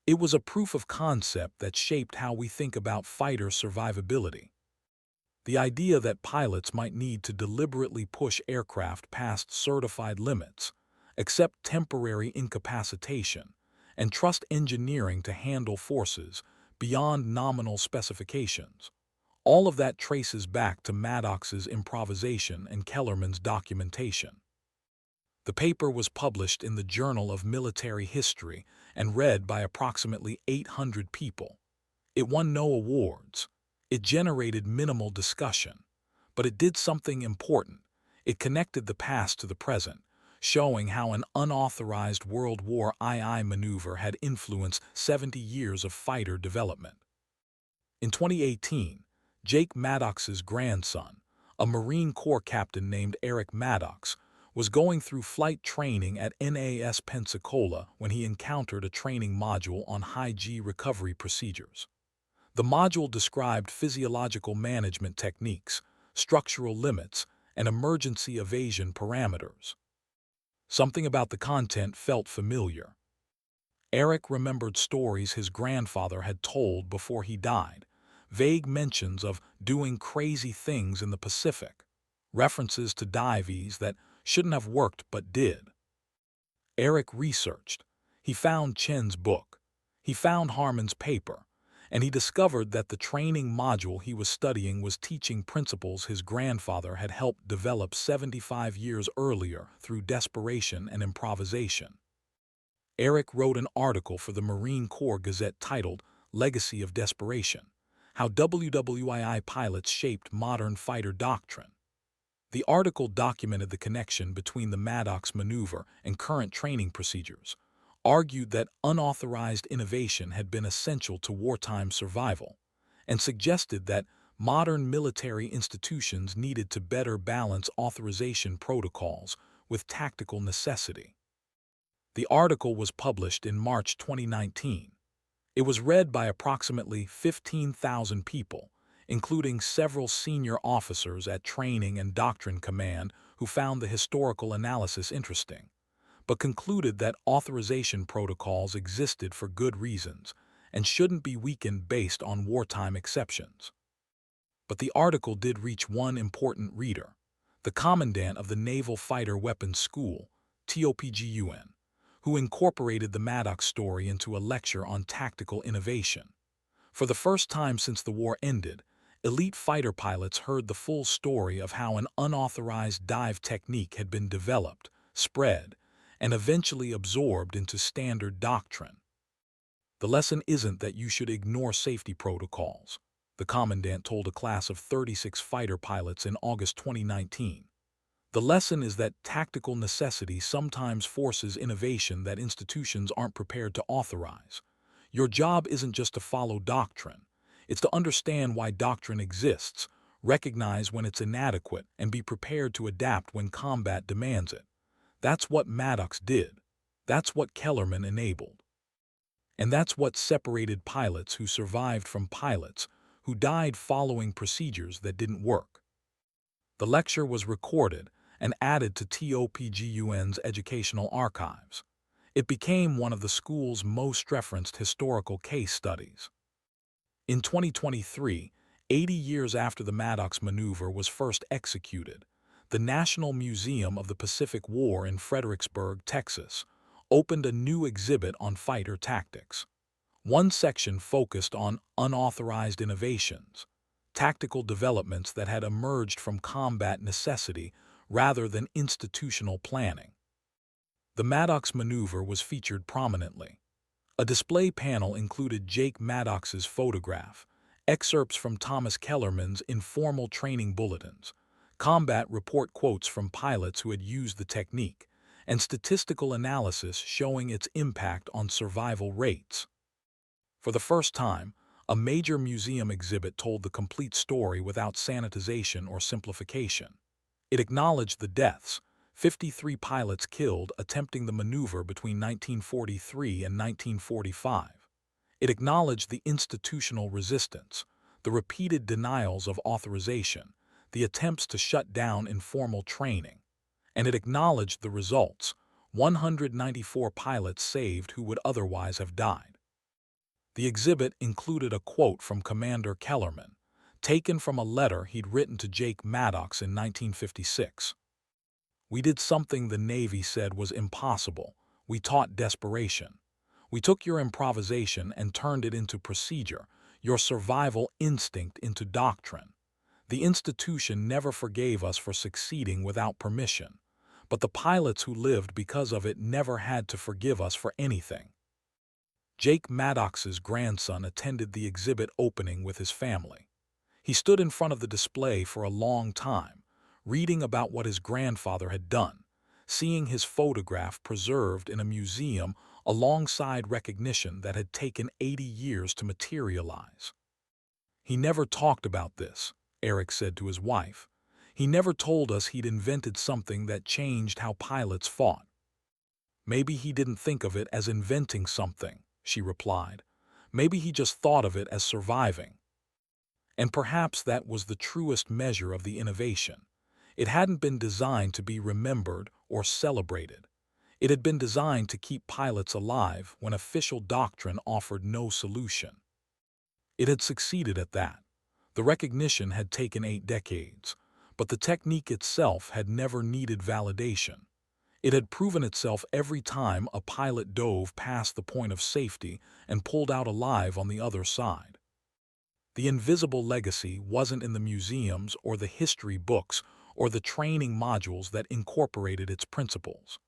It was a proof of concept that shaped how we think about fighter survivability. The idea that pilots might need to deliberately push aircraft past certified limits, accept temporary incapacitation, and trust engineering to handle forces beyond nominal specifications. All of that traces back to Maddox's improvisation and Kellerman's documentation. The paper was published in the Journal of Military History and read by approximately 800 people. It won no awards. It generated minimal discussion. But it did something important. It connected the past to the present, showing how an unauthorized World War II maneuver had influenced 70 years of fighter development. In 2018, Jake Maddox's grandson, a Marine Corps captain named Eric Maddox, was going through flight training at NAS Pensacola when he encountered a training module on high-G recovery procedures. The module described physiological management techniques, structural limits, and emergency evasion parameters. Something about the content felt familiar. Eric remembered stories his grandfather had told before he died, vague mentions of doing crazy things in the Pacific, references to dives that shouldn't have worked but did. Eric researched. He found Chen's book. He found Harmon's paper, and he discovered that the training module he was studying was teaching principles his grandfather had helped develop 75 years earlier through desperation and improvisation. Eric wrote an article for the Marine Corps Gazette titled Legacy of Desperation: How WWII Pilots Shaped Modern Fighter Doctrine. The article documented the connection between the Maddox maneuver and current training procedures, argued that unauthorized innovation had been essential to wartime survival, and suggested that modern military institutions needed to better balance authorization protocols with tactical necessity. The article was published in March 2019. It was read by approximately 15,000 people, including several senior officers at Training and Doctrine Command who found the historical analysis interesting, but concluded that authorization protocols existed for good reasons and shouldn't be weakened based on wartime exceptions. But the article did reach one important reader, the Commandant of the Naval Fighter Weapons School, TOPGUN, who incorporated the Maddox story into a lecture on tactical innovation. For the first time since the war ended, elite fighter pilots heard the full story of how an unauthorized dive technique had been developed, spread, and eventually absorbed into standard doctrine. The lesson isn't that you should ignore safety protocols, the Commandant told a class of 36 fighter pilots in August 2019. The lesson is that tactical necessity sometimes forces innovation that institutions aren't prepared to authorize. Your job isn't just to follow doctrine. It's to understand why doctrine exists, recognize when it's inadequate, and be prepared to adapt when combat demands it. That's what Maddox did. That's what Kellerman enabled. And that's what separated pilots who survived from pilots who died following procedures that didn't work. The lecture was recorded and added to TOPGUN's educational archives. It became one of the school's most referenced historical case studies. In 2023, 80 years after the Maddox maneuver was first executed, the National Museum of the Pacific War in Fredericksburg, Texas, opened a new exhibit on fighter tactics. One section focused on unauthorized innovations, tactical developments that had emerged from combat necessity rather than institutional planning. The Maddox maneuver was featured prominently. A display panel included Jake Maddox's photograph, excerpts from Thomas Kellerman's informal training bulletins, combat report quotes from pilots who had used the technique, and statistical analysis showing its impact on survival rates. For the first time, a major museum exhibit told the complete story without sanitization or simplification. It acknowledged the deaths, 53 pilots killed attempting the maneuver between 1943 and 1945. It acknowledged the institutional resistance, the repeated denials of authorization, the attempts to shut down informal training. And it acknowledged the results, 194 pilots saved who would otherwise have died. The exhibit included a quote from Commander Kellerman, taken from a letter he'd written to Jake Maddox in 1956. "We did something the Navy said was impossible. We taught desperation. We took your improvisation and turned it into procedure, your survival instinct into doctrine. The institution never forgave us for succeeding without permission, but the pilots who lived because of it never had to forgive us for anything." Jake Maddox's grandson attended the exhibit opening with his family. He stood in front of the display for a long time, reading about what his grandfather had done, seeing his photograph preserved in a museum alongside recognition that had taken 80 years to materialize. "He never talked about this," Eric said to his wife. "He never told us he'd invented something that changed how pilots fought." "Maybe he didn't think of it as inventing something," she replied. "Maybe he just thought of it as surviving." And perhaps that was the truest measure of the innovation. It hadn't been designed to be remembered or celebrated. It had been designed to keep pilots alive when official doctrine offered no solution. It had succeeded at that. The recognition had taken 8 decades, but the technique itself had never needed validation. It had proven itself every time a pilot dove past the point of safety and pulled out alive on the other side. The invisible legacy wasn't in the museums or the history books or the training modules that incorporated its principles.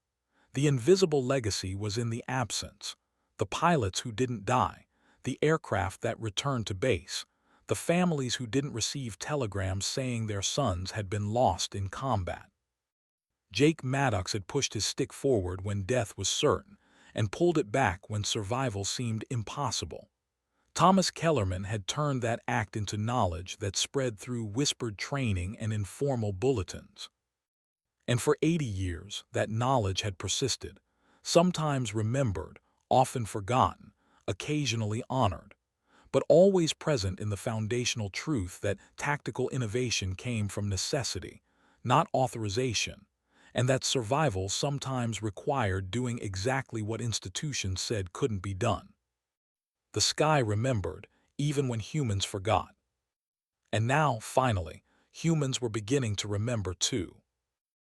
The invisible legacy was in the absence, the pilots who didn't die, the aircraft that returned to base, the families who didn't receive telegrams saying their sons had been lost in combat. Jake Maddox had pushed his stick forward when death was certain and pulled it back when survival seemed impossible. Thomas Kellerman had turned that act into knowledge that spread through whispered training and informal bulletins. And for 80 years, that knowledge had persisted, sometimes remembered, often forgotten, occasionally honored, but always present in the foundational truth that tactical innovation came from necessity, not authorization, and that survival sometimes required doing exactly what institutions said couldn't be done. The sky remembered, even when humans forgot. And now, finally, humans were beginning to remember too.